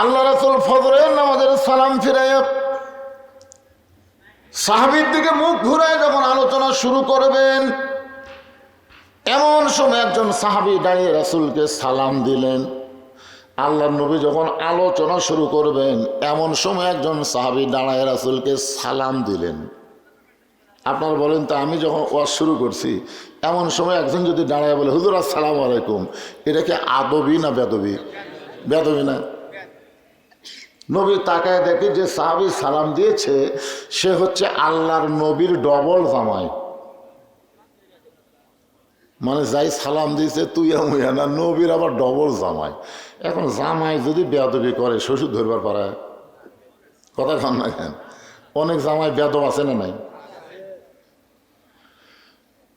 আল্লাহ রাসূল ফজরের নামাজের সালাম ফিরাইয়া সাহাবীর দিকে মুখ ঘুরায় যখন আলোচনা শুরু করবেন, এমন সময় একজন সাহাবী দাঁড়িয়ে রাসূলকে সালাম দিলেন। আল্লাহর নবী যখন আলোচনা শুরু করবেন, এমন সময় একজন সাহাবী দাঁড়ায় রাসূলকে সালাম দিলেন। আপনারা বলেন তো, আমি যখন ওয়াজ শুরু করছি এমন সময় একজন যদি দাঁড়ায় বলে হুজুর আসসালামু আলাইকুম, এটা কি আদবি না বেদবি? বেদবি না? নবী তাকায় দেখে যে সাহাবী সালাম দিয়েছে সে হচ্ছে আল্লাহর নবীর ডবল জামাই। মানে যাই সালাম দিয়েছে তুই মুয়া না, নবীর আবার ডবল জামাই। এখন জামাই যদি বেয়াদবি করে শ্বশুর ধরবার পারায়, কথা খান না কেন? অনেক জামাই বেয়াদব আছে না নাই?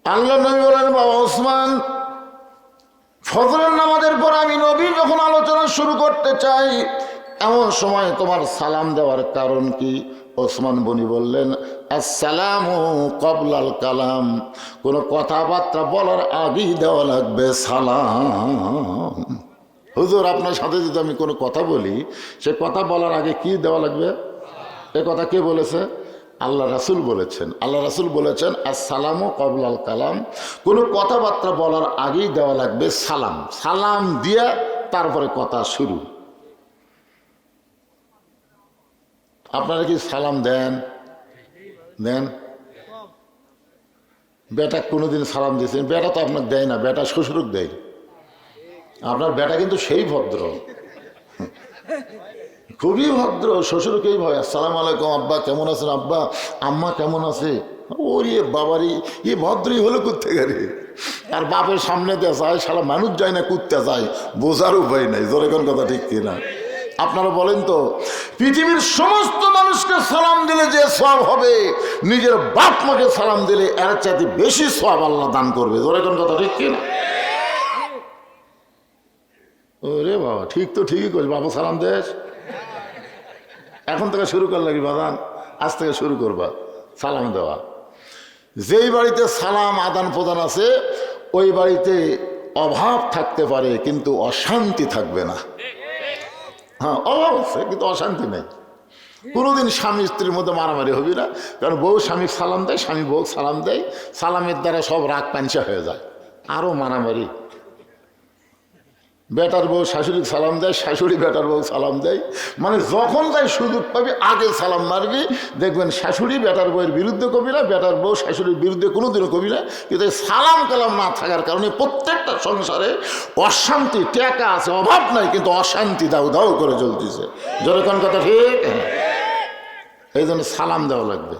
আল্লাহ নবী বলেন, বাবা ওসমান, ফজরের নামাজের পর আমি নবী যখন আলোচনা শুরু করতে চাই এমন সময় তোমার সালাম দেওয়ার কারণ কি? ওসমান গনি বললেন, আসসালামু ক্বাবলাল কালাম, কোনো কথাবার্তা বলার আগেই দেওয়া লাগবে সালাম। হুজুর আপনার সাথে যদি আমি কোনো কথা বলি, সে কথা বলার আগে কি দেওয়া লাগবে? এ কথা কে বলেছে? আল্লাহ রাসূল বলেছেন। আল্লাহ রাসূল বলেছেন আসসালামু ক্বাবলাল কালাম, কোনো কথাবার্তা বলার আগেই দেওয়া লাগবে সালাম। সালাম দিয়া তারপরে কথা শুরু। আপনারা কি সালাম দেন? দেন? বেটা কোনোদিন সালাম দিয়েছেন? বেটা তো আপনার দেয় না, বেটা শ্বশুরক দেয়। আপনার বেটা কিন্তু সেই ভদ্র, খুবই ভদ্র, শ্বশুরকেই ভয়। আসসালামু আলাইকুম আব্বা, কেমন আছেন আব্বা? আম্মা কেমন আছে? ওরে বাবারি, এ ভদ্রই হলো কুত্তে গাড়ি। আর বাপের সামনে দিয়ে যায়, সারা মানুষ যায় না, কুত্তে যায়, বোঝার উপায় নাই। জোরে কোন কথা ঠিক কিনা? আপনারা বলেন তো, পৃথিবীর সমস্ত মানুষকে সালাম দিলে যে সওয়াব হবে, নিজের বাপ মাকে সালাম দিলে এর চাইতে বেশি সওয়াব আল্লাহ দান করবে। জোরে কোন কথা ঠিক কিনা? ওরে বাবা, ঠিক তো ঠিকই করছে। বাবা সালাম দেশ, এখন থেকে শুরু কর লাগি বাদান, আজ থেকে শুরু করবা সালাম দেওয়া। যেই বাড়িতে সালাম আদান প্রদান আছে ওই বাড়িতে অভাব থাকতে পারে কিন্তু অশান্তি থাকবে না। হ্যাঁ, অভাব আছে কিন্তু অশান্তি নেই। কোনোদিন স্বামী স্ত্রীর মধ্যে মারামারি হবি না, কারণ বউ স্বামী সালাম দেয়, স্বামী বউ সালাম দেয়, সালামের দ্বারা সব রাগ পাঞ্চা হয়ে যায়, আরও মারামারি। বেটার বউ শাশুড়িকে সালাম দেয়, শাশুড়ি বেটার বউ সালাম দেয়, মানে যখন তাই সুযোগ পাবি আগে সালাম মারবি। দেখবেন শাশুড়ি বেটার বউয়ের বিরুদ্ধে কবি না, বেটার বউ শাশুড়ির বিরুদ্ধে কোনোদিনও কবি না। কিন্তু সালাম কালাম না থাকার কারণে প্রত্যেকটা সংসারে অশান্তি। টাকা আছে, অভাব নাই, কিন্তু অশান্তি দাউ দাউ করে চলতেছে। যেরকম কথা ঠিক। এই জন্য সালাম দেওয়া লাগবে,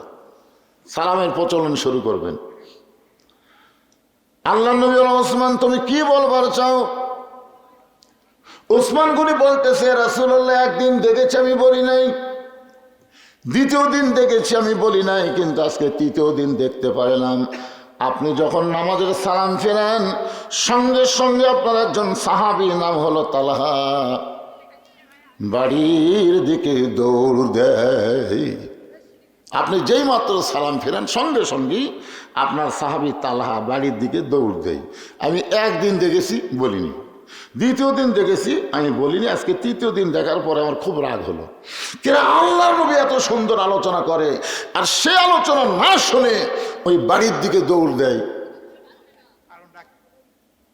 সালামের প্রচলন শুরু করবেন। আল্লাহ নবী ওসমান, তুমি কি বলবার চাও? ওসমান গনি বলতেছে, রাসূলুল্লাহ একদিন দেখেছি আমি বলি নাই, দ্বিতীয় দিন দেখেছি আমি বলি নাই, কিন্তু আজকে তৃতীয় দিন দেখতে পারলাম আপনি যখন নামাজের সালাম ফেরেন সঙ্গে সঙ্গে আপনার একজন সাহাবী নাম হলো তালহা বাড়ির দিকে দৌড় দেয়। আপনি যেই মাত্র সালাম ফেরেন সঙ্গে সঙ্গেই আপনার সাহাবী তালহা বাড়ির দিকে দৌড় দেয়। আমি একদিন দেখেছি বলিনি, দ্বিতীয় দিন দেখেছি আমি বলিনি, আজকে তৃতীয় দিন দেখার পরে আমার খুব রাগ হলো। কেন আল্লাহর নবী এত সুন্দর আলোচনা করে আর সে আলোচনা না শুনে ওই বাড়ির দিকে দৌড় দেয়।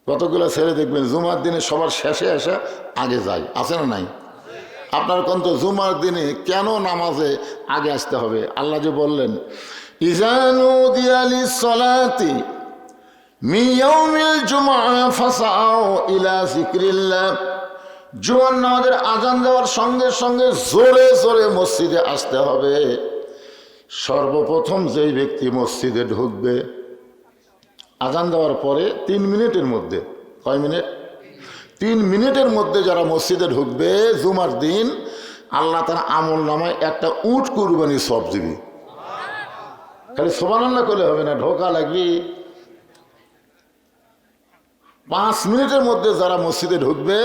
কতগুলো ছেলে দেখবেন জুমার দিনে সবার শেষে এসে আগে যায়, আছে না নাই? আপনার কোন তো জুমার দিনে কেন নামাজে আগে আসতে হবে? আল্লাহ যে বললেন, ইজানু দিয়ালি সলাতি মিয়াউমিল জুমআ ফাসাউ ইলা যিকরিল্লাহ। জুমার নামাজের আজান দেওয়ার সঙ্গে সঙ্গে জোরে জোরে মসজিদে আসতে হবে। সর্বপ্রথম যেই ব্যক্তি মসজিদে ঢুকবে আজান দেওয়ার পরে 3 মিনিটের মধ্যে, কয় মিনিট? 3 মিনিটের মধ্যে যারা মসজিদে ঢুকবে জুমার দিন, আল্লাহ তার আমল নামায় একটা উট কুরবানি সব দিবি। খালি সুবহানাল্লাহ করলে হবে না, ঢোকা লাগবে। 5 মিনিটের মধ্যে যারা মসজিদে ঢুকবে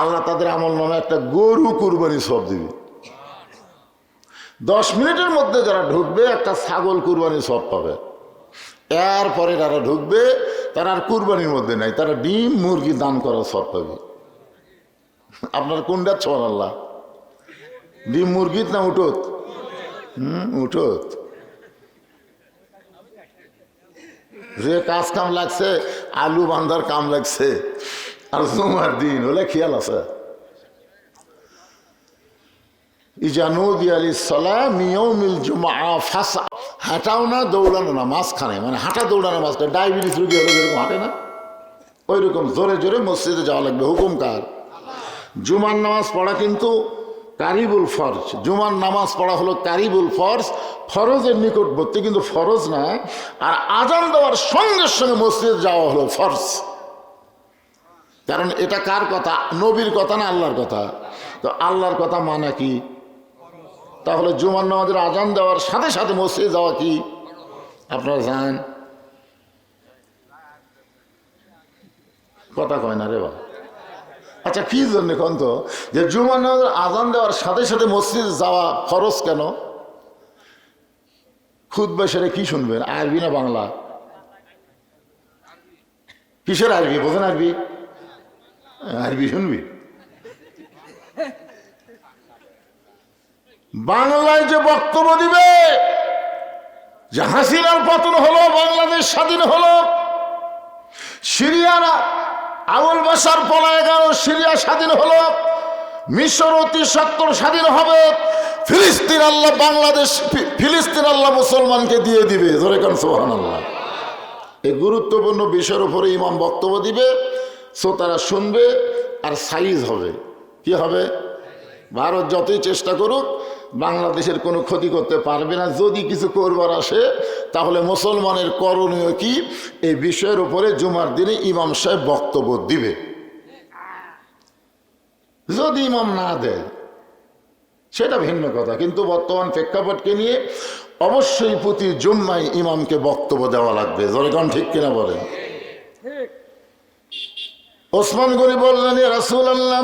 আল্লাহ তাদের আমল নামে একটা গরু কুরবানি সব দিবে। 10 মিনিটের মধ্যে যারা ঢুকবে একটা ছাগল কুরবানি সব পাবে। এরপরে যারা ঢুকবে তারা আর কুরবানির মধ্যে নাই, তারা ডিম মুরগি দান করার সব পাবে। আপনার কোনটা সুবহানাল্লাহ? ডিম মুরগিত না উঠোত? উঠোত। যে কাজ কাম লাগছে, আলু বান্ধার কাম লাগছে, আর জুমার দিন হলে খেয়াল আছে। হাঁটাও না দৌড়ানো না, মাঝখানে, মানে হাঁটা দৌড়ানো মাঝখানে। ডায়াবেটিস রুগী হলে যেরকম হাঁটে না, ওই রকম জোরে জোরে মসজিদে যাওয়া লাগবে। হুকুম কার? জুমার নামাজ পড়া কিন্তু কারিবুল ফরজ। জুমার নামাজ পড়া হলো কারিবুল ফরজ, ফরজের নিকটবর্তী, কিন্তু ফরজ না। আর আজান দেওয়ার সঙ্গে সঙ্গে মসজিদে যাওয়া হলো ফরজ। কারণ এটা কার কথা? নবীর কথা না আল্লাহর কথা? তো আল্লাহর কথা মানে কি? তাহলে জুমার নামাজের আজান দেওয়ার সাথে সাথে মসজিদে যাওয়া কি আপনারা জানেন? কথা কয় না রে বাবা। আচ্ছা, কি জন্য কোন তো যে জুমার নামাজের আজান দেওয়ার সাথে সাথে মসজিদে যাওয়া ফরজ কেন? খুতবা সেরে কি শুনবেন, আরবি না বাংলা? কিসের আরবি? বোঝেন আরবি? আরবি শুনবি? বাংলায় যে বক্তব্য দিবে যে হাসিনার পতন হলো, বাংলাদেশ স্বাধীন হলো, সিরিয়ারা আবুল বাশার পলায় গেল, সিরিয়া স্বাধীন হলো, মিশর অতি সত্তর স্বাধীন হবে, ফিলিস্তিন আল্লাহ বাংলাদেশ, ফিলিস্তিন আল্লাহ মুসলমানকে দিয়ে দিবে। ধরে কারণ সুবহানাল্লাহ। এই গুরুত্বপূর্ণ বিষয়ের উপরে ইমাম বক্তব্য দিবে, শ্রোতারা শুনবে, আর সাইজ হবে। কি হবে? ভারত যতই চেষ্টা করুক বাংলাদেশের কোনো ক্ষতি করতে পারবে না। যদি কিছু করবার আসে তাহলে মুসলমানের করণীয় কি, এই বিষয়ের উপরে জুমার দিনে ইমাম সাহেব বক্তব্য দিবে। যদি ইমাম না দেয় সেটা ভিন্ন কথা, কিন্তু বর্তমান প্রেক্ষাপটকে নিয়ে অবশ্যই প্রতি জুম্মায় ইমামকে বক্তব্য দেওয়া লাগবে। জনগণ ঠিক কিনা বলেন? ওসমান গনি বললেন, ইয়া রাসূলুল্লাহ,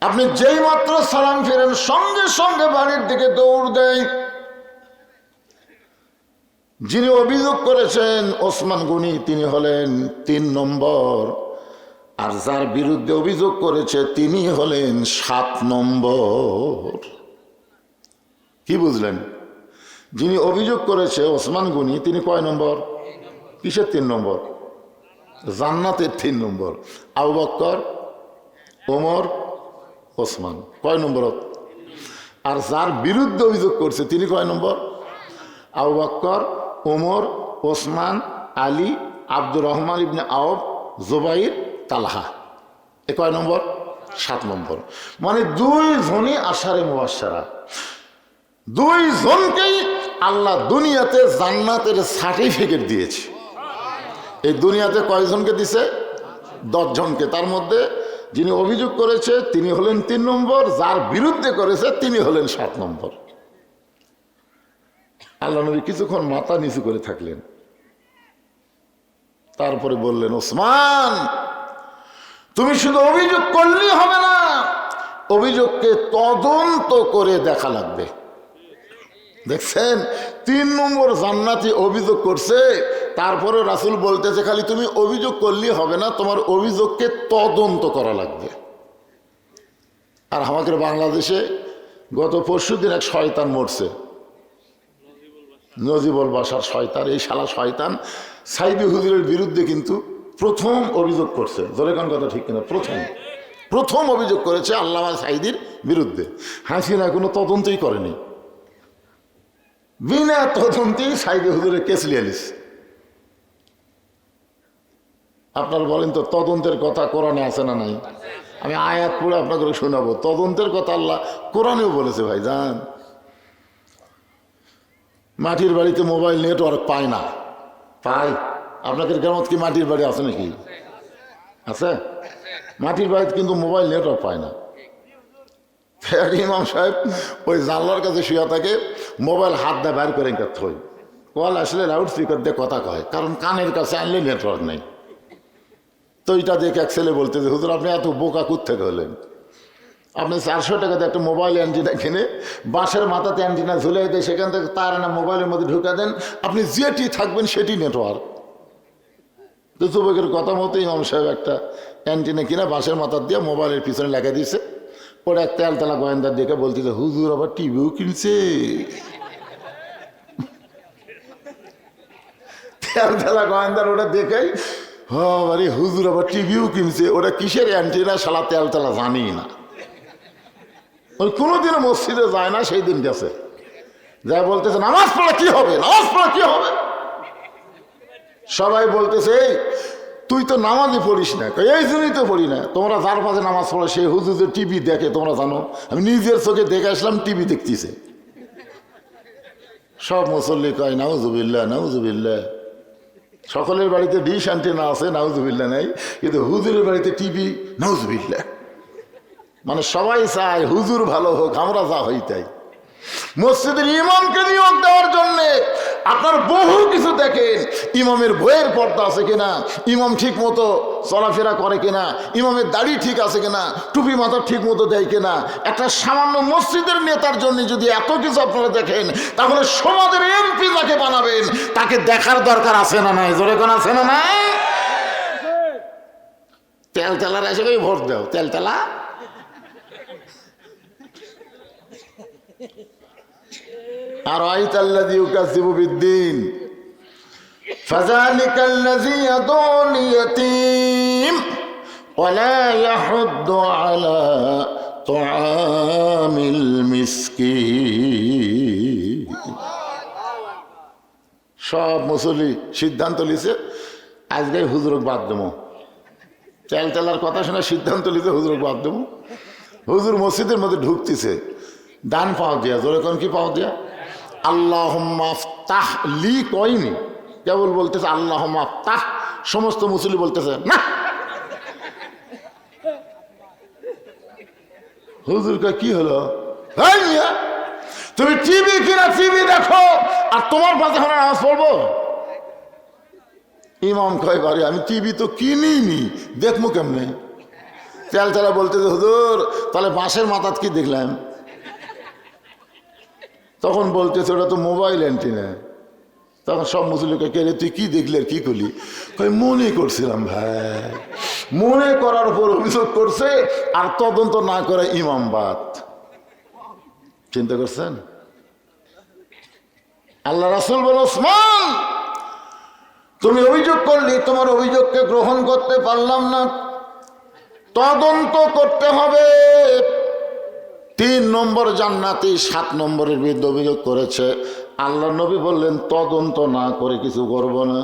আপনি যেই মাত্র সালাম ফিরেন সঙ্গে সঙ্গে বাড়ির দিকে দৌড় দেয়। যিনি অভিযোগ করেছেন ওসমান গনি, তিনি হলেন ৩ নম্বর, আর যার বিরুদ্ধে অভিযোগ করেছে তিনি হলেন ৭ নম্বর। কি বুঝলেন? যিনি অভিযোগ করেছে ওসমান গনি, তিনি কয় নম্বর? কিসের ৩ নম্বর? জান্নাতের ৩ নম্বর। আবু বকর, ওমর, ওসমান কয় নম্বর? আর যার বিরুদ্ধে অভিযোগ করছে তিনি কয় নম্বর? আবু বকর, ওমর, ওসমান, আলী, আব্দুর রহমান ইবনে আওফ, জুবাইর, তালহা। এ কয় নম্বর? ৭ নম্বর। মানে 2 জনই আশারে মুবাশশারা। 2 জনকেই আল্লাহ দুনিয়াতে জান্নাতের সার্টিফিকেট দিয়েছে। এই দুনিয়াতে কয়জনকে দিছে? 10 জনকে। তার মধ্যে যিনি অভিযোগ করেছে তিনি হলেন 3 নম্বর, যার বিরুদ্ধে করেছে তিনি হলেন 7 নম্বর। আল্লাহ নবী কিছুক্ষণ মাথা নিচু করে থাকলেন, তারপরে বললেন, ওসমান, তুমি শুধু অভিযোগ করলেই হবে না, অভিযোগকে তদন্ত করে দেখা লাগবে। দেখছেন, 3 নম্বর জান্নাতি অভিযোগ করছে, তারপরে রাসূল বলতেছে খালি তুমি অভিযোগ করলেই হবে না, তোমার অভিযোগকে তদন্ত করা লাগবে। আর আমাদের বাংলাদেশে গত পরশুদিন এক শয়তান মরছে, নজিবুল বাশার শয়তান। এই শালা শয়তান সাইদি হুজুরের বিরুদ্ধে কিন্তু প্রথম অভিযোগ করছে। জোরে কোন কথা ঠিক কিনা? প্রথম অভিযোগ করেছে আল্লামা সাইদির বিরুদ্ধে। হাসিনা কোনো তদন্তই করেনি, বিনা তদন্তেই সাইদি হুজুরের কেস লিয়ালিস। আপনারা বলেন তো, তদন্তের কথা কোরআনে আছে না নাই? আমি আয়াত পড়ে আপনাকে শোনাবো। তদন্তের কথা আল্লাহ কোরআনেও বলেছে। ভাই জান, মাটির বাড়িতে মোবাইল নেটওয়ার্ক পায় না, পায়? আপনাদের গ্রামত কি মাটির বাড়ি আছে নাকি? আছে? মাটির বাড়িতে কিন্তু মোবাইল নেটওয়ার্ক পায় না। ইমাম সাহেব ওই জানলার কাছে শুয়ে থাকে, মোবাইল হাত দিয়ে বাইর করে থই, কল আসলে লাউড স্পিকার দিয়ে কথা কয়, কারণ কানের কাছে আনলে নেটওয়ার্ক নেই। তো এটা দেখে এক ছেলে বলতেছে, হুজুর আপনি এত বোকা কোত্থেকে হলেন? আপনি 400 টাকাতে একটা মোবাইল অ্যান্টিনা কিনে বাঁশের মাথাতে অ্যান্টিনা ঝুলে দেয়, সেখান থেকে তার না মোবাইলের মধ্যে ঢুকা দেন, আপনি যেটি থাকবেন সেটি নেটওয়ার্ক। তো যুবকের কথা মতো ইমাম সাহেব একটা অ্যান্টিনা কিনে বাঁশের মাথার দিয়ে মোবাইলের পিছনে লেখা দিয়েছে, ওরা এক তেলতলা গোয়েন্দার দেখে বলতেছে হুজুর আবার টিভিও কিনছে। তেলতলা গোয়েন্দার ওটা দেখেই আরে হুজুর আবার টিভিও কিনছে। ওটা কিসের অ্যান্টিনা শালা তেলতলা জানি না, ওই কোনোদিনও মসজিদে যায় না, সেই দিন গেছে যা বলতেছে নামাজ পড়া কি হবে, নামাজ পড়া কি হবে। সবাই বলতেছে এই তুই তো নামাজই পড়িস না। এই জন্যই তো পড়ি না। তোমরা যার পাশে নামাজ পড়ে সেই হুজুর যে টিভি দেখে তোমরা জানো, আমি নিজের চোখে দেখে আসলাম টিভি দেখতেছে। সব মুসল্লি কয় নাউজুবিল্লাহ নাউজুবিল্লাহ। সকলের বাড়িতে ডিশ অ্যান্টেনা আছে, নাউজুবিল্লাহ নাই, কিন্তু হুজুরের বাড়িতে টিভি, নাউজুবিল্লাহ। মানে সবাই চায় হুজুর ভালো হোক, আমরা যা হই তাই। মসজিদের ইমামকে নিয়োগ দেওয়ার জন্য আপনার বহু কিছু দেখেন। ইমামের বইয়ের পর্দা আছে কিনা, ইমাম ঠিক মতো চলাফেরা করে কিনা, ইমামের দাড়ি ঠিক আছে কিনা, টুপি মাথা ঠিক মতো দেয় কিনা। একটা সামান্য মসজিদের নেতার জন্য যদি এত কিছু আপনারা দেখেন, তাহলে সমাজের এমপি যাকে বানাবেন তাকে দেখার দরকার আছে না নাই? জোরে কোন আছে না নাই? তেলতেলার এসে কই ভোট দাও, তেলতেলা। আর আইতাল্লাযী ইউকাযযিবু বিদ্দীন ফাযালিকাল্লাযী ইয়াদুল ইয়াতীম ওয়া লা ইয়াহুদ্দু আলা তুআমিল মিসকিন। সব মুসল্লি সিদ্ধান্ত লিছে আজকে হুজুরক বাদ দেবো। তেলতেলার কথা শুনে সিদ্ধান্ত লিছে হুজুরক বাদ দেবো। হুজুর মসজিদের মধ্যে ঢুকতেছে, ডান পাও দিয়া, জোরে কোন কি পাও দিয়া, আল্লাহুম্মা আফতাহ লি কয়নি, কেবল বলতেছে আল্লাহুম্মা আফতাহ। সমস্ত মুসল্লি বলতেছে না। হুজুর কয় কি হলো? তুমি টিভি কিনা টিভি দেখো আর তোমার পাশে আমরা নামাজ পড়বো? ইমাম কয় বারে আমি টিভি তো কিনিনি, দেখবো কেমনে? তেলতেলা বলতেছে হুজুর তাহলে বাঁশের মাথাত কি দেখলাম? তখন বলতেছে ওটা তো মোবাইল অ্যান্টিনা। তখন সব মুসলিমকে কে রে তুই কি দেখলি আর কি করলি? কই মনে করছিলাম ভাই। মনে করার উপর অভিযোগ করছে আর তদন্ত না করে ইমাম বাদ। চিন্তা করছেন? আল্লাহ রাসূল বলেন ওসমান তুমি অভিযোগ করলি, তোমার অভিযোগকে গ্রহণ করতে পারলাম না, তদন্ত করতে হবে। 3 নম্বর জান্নাতি 7 নম্বরের বিরুদ্ধে অভিযোগ করেছে। আল্লাহ নবী বললেন তদন্ত না করে কিছু করব না।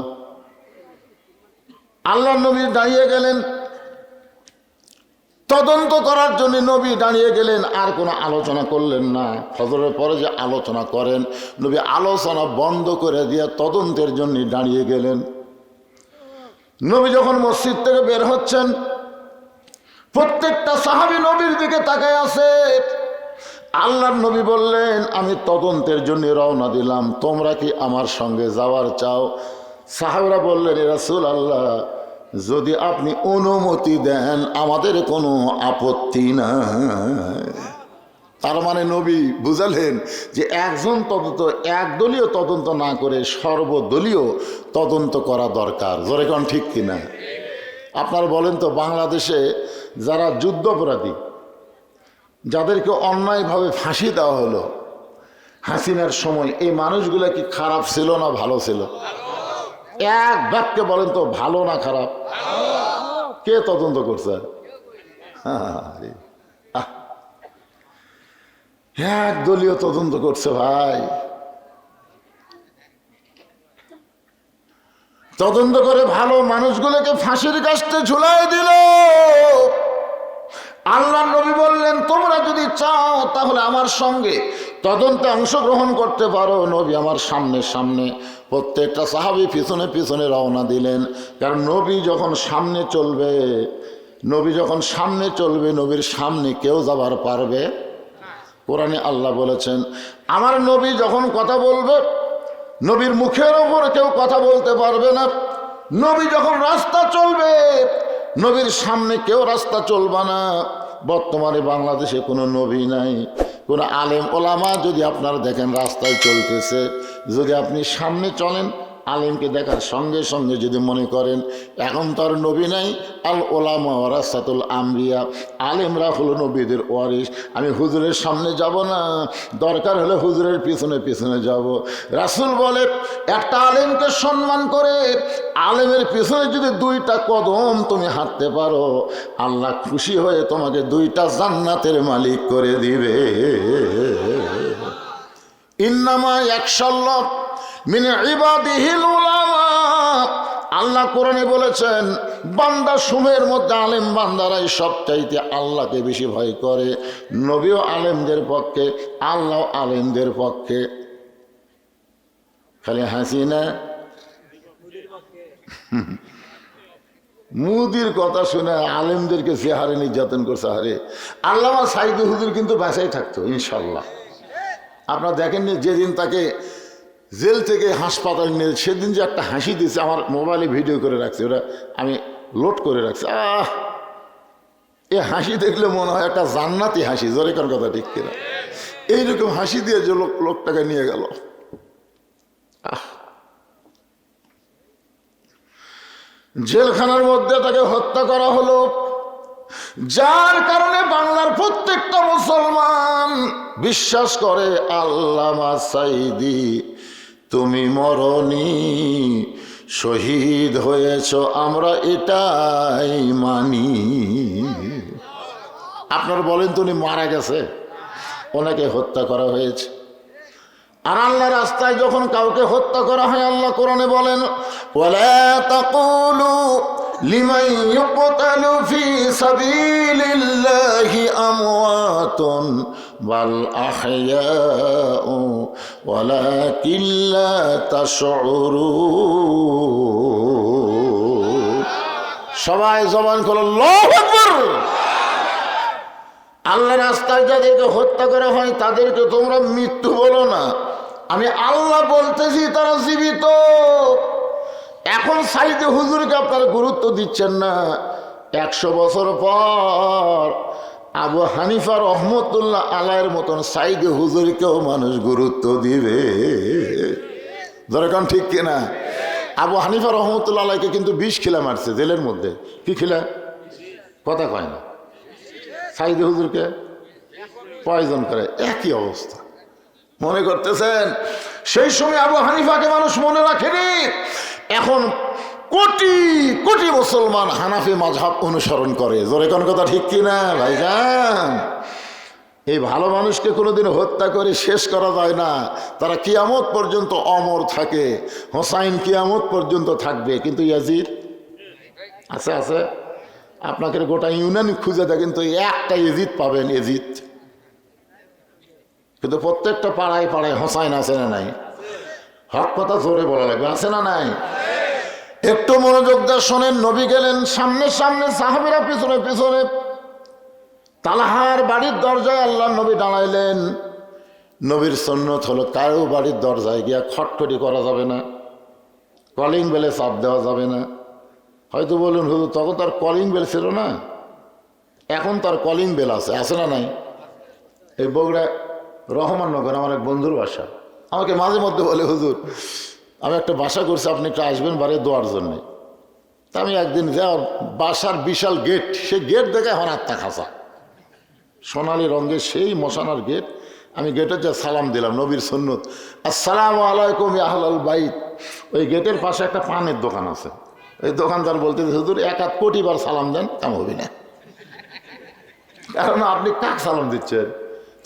আল্লাহ নবী দাঁড়িয়ে গেলেন, তদন্ত করার জন্য নবী দাঁড়িয়ে গেলেন, আর কোনো আলোচনা করলেন না। ফজরের পরে যে আলোচনা করেন, নবী আলোচনা বন্ধ করে দিয়ে তদন্তের জন্য দাঁড়িয়ে গেলেন। নবী যখন মসজিদ থেকে বের হচ্ছেন, প্রত্যেকটা সাহাবী নবীর দিকে তাকায় আছে। আল্লাহর নবী বললেন আমি তদন্তের জন্য রওনা দিলাম, তোমরা কি আমার সঙ্গে যাওয়ার চাও? সাহাবীরা বললেন ইয়া রাসূলুল্লাহ যদি আপনি অনুমতি দেন আমাদের কোনো আপত্তি নাই। তার মানে নবী বুঝালেন যে একজন তদন্ত, একদলীয় তদন্ত না করে সর্বদলীয় তদন্ত করা দরকার। জোরে কোন ঠিক কিনা? আপনারা বলেন তো বাংলাদেশে যারা যুদ্ধাপরাধী, যাদেরকে অন্যায়ভাবে ফাঁসি দেওয়া হলো হাসিনার সময়, এই মানুষগুলা কি খারাপ ছিল না ভালো ছিল? এক বাক্যে বলেন তো ভালো না খারাপ? কে তদন্ত করছে? এক দলীয় তদন্ত করছে ভাই। তদন্ত করে ভালো মানুষগুলোকে ফাঁসির কাস্টে ঝুলাই দিল। আল্লাহ নবী বললেন তোমরা যদি চাও তাহলে আমার সঙ্গে তদন্তে অংশগ্রহণ করতে পারো। নবী আমার সামনে সামনে, প্রত্যেকটা সাহাবী পিছনে পিছনে রওনা দিলেন। কারণ নবী যখন সামনে চলবে, নবীর সামনে কেউ যাবার পারবে। কোরআনে আল্লাহ বলেছেন আমার নবী যখন কথা বলবে, নবীর মুখের ওপর কেউ কথা বলতে পারবে না। নবী যখন রাস্তা চলবে, নবীর সামনে কেউ রাস্তা চলবে না। বর্তমানে বাংলাদেশে কোনো নবী নাই, কোনো আলেম ওলামা যদি আপনারা দেখেন রাস্তায় চলতেছে, যদি আপনি সামনে চলেন আলেমকে দেখার সঙ্গে সঙ্গে যদি মনে করেন এখন তো আর নবী নাই, আল ওলামা ওয়ারাসাতুল আমবিয়া, আলেমরা হলো নবীদের ওয়ারিস, আমি হুজুরের সামনে যাব না, দরকার হলে হুজুরের পিছনে পিছনে যাব। রাসূল বলে একটা আলেমকে সম্মান করে আলেমের পিছনে যদি 2টা কদম তুমি হাঁটতে পারো, আল্লাহ খুশি হয়ে তোমাকে 2টা জান্নাতের মালিক করে দিবে। ইন্নামা ইয়াখশাল্লাহ মিন ইবাদিহিল উলামা, আল্লাহ কোরআনে বলেছেন বান্দা সমূহের মধ্যে আলেম বান্দারাই সবচাইতে আল্লাহকে বেশি ভয় করে। নবীও আলেমদের পক্ষে, আল্লাহ আলেমদের পক্ষে। খালি হাসি না, মুদির কথা শুনে আলেমদেরকে যে হারে নির্যাতন করছে, হারে আল্লামা সাইদি হুজুর কিন্তু বাঁচাই থাকতো ইনশাল্লাহ। আপনারা দেখেননি যেদিন তাকে জেল থেকে হাসপাতাল নিয়ে, সেদিন যে একটা হাসি দিয়েছে, আমার মোবাইলে ভিডিও করে রাখছে, ওটা আমি লোড করে রাখছি। এ হাসি দেখলে মনে হয় একটা জান্নাতি হাসি, জোরে কোন কথা ঠিক কিনা? এইরকম হাসি দিয়ে যে লোকটাকে নিয়ে গেল। জেলখানার মধ্যে তাকে হত্যা করা হলো, যার কারণে বাংলার প্রত্যেকটা মুসলমান বিশ্বাস করে আল্লামা সাইদি তুমি মরনি, শহীদ হয়েছ, আমরা এটাই মানি। আপনারা বলেন তো উনি মারা গেছে, ওনাকে হত্যা করা হয়েছে। আর আল্লাহ রাস্তায় যখন কাউকে হত্যা করা হয়, আল্লাহ কোরআনে বলেন ওয়ালা তাকুলু লিমান ইউকতালু ফি সাবিলিল্লাহি আমওয়াতুন বাল আহইয়াউ ওয়ালাকিন লা তাশউরুন। সবাই জবান খুলে আল্লাহু আকবার। আল্লাহ রাস্তায় যাদেরকে হত্যা করা হয় তাদেরকে তোমরা মৃত্যু বলো না, আমি আল্লাহ বলতেছি তারা জীবিত। এখন সাইদি হুজুরকে আপনারা গুরুত্ব দিচ্ছেন না, 100 বছর পর আবু হানিফা রহমতুল্লাহ আলাইয়ের মতন সাইদি হুজুরকেও মানুষ গুরুত্ব দিবে। দরকার ঠিক কিনা? আবু হানিফা রহমতুল্লাহ আলাইকে কিন্তু 20 খিলা মারছে জেলের মধ্যে। কি খিলা? কথা কয় না। সাইদি হুজুরকে পয়জন করে, একই অবস্থা। মনে করতেছেন সেই সময় আবু হানিফাকে মানুষ মনে রাখেনি। এখন কোটি কোটি মুসলমান হানাফি মাযহাব অনুসরণ করে। জোরে কোন কথা ঠিক কিনা ভাইজান? এই ভালো মানুষকে কোনোদিন হত্যা করে শেষ করা যায় না, তারা কিয়ামত পর্যন্ত অমর থাকে। হোসাইন কিয়ামত পর্যন্ত থাকবে, কিন্তু ইয়াজিদ আছে আছে। আপনাকে গোটা ইউনানি খুঁজে দেখেন তো একটা এজিদ পাবেন, এজিদ। কিন্তু প্রত্যেকটা পাড়ায় পাড়ায় হোসাইন আছে না নাই? হক কথা জোরে বলা লাগবে, আছে না নাই? একটু মনোযোগ দিয়ে শোনেন। নবী গেলেন সামনে সামনে, সাহাবীরা পিছনে পিছনে। তালহার বাড়ির দরজায় আল্লাহ নবী দাঁড়াইলেন। নবীর সুন্নত হলো কারো বাড়ির দরজায় গিয়া খটখটি করা যাবে না, কলিং বেলে চাপ দেওয়া যাবে না। হয়তো বলুন হুজুর তখন তার কলিং বেল ছিল না, এখন তার কলিং বেল আছে, আছে না নাই? এই বগুড়া রহমাননগর আমার এক বন্ধুর বাসা, আমাকে মাঝে মধ্যে বলে হুজুর আমি একটা বাসা করছি, আপনি একটু আসবেন বাড়ি দোয়ার জন্যে। তা আমি একদিন যাও, বাসার বিশাল গেট, সেই গেট দেখে এখন আত্মা খাসা, সোনালি রঙের সেই মশানার গেট। আমি গেটের যা সালাম দিলাম, নবীর সুন্নত আসসালামু আলাইকুম ইয়া আহলাল বাইত। ওই গেটের পাশে একটা পানের দোকান আছে, এই দোকানদার বলতে হুজুর 1 কোটি বার সালাম দেন, কাম হবে না, কারণ আপনি কাক সালাম দিচ্ছেন।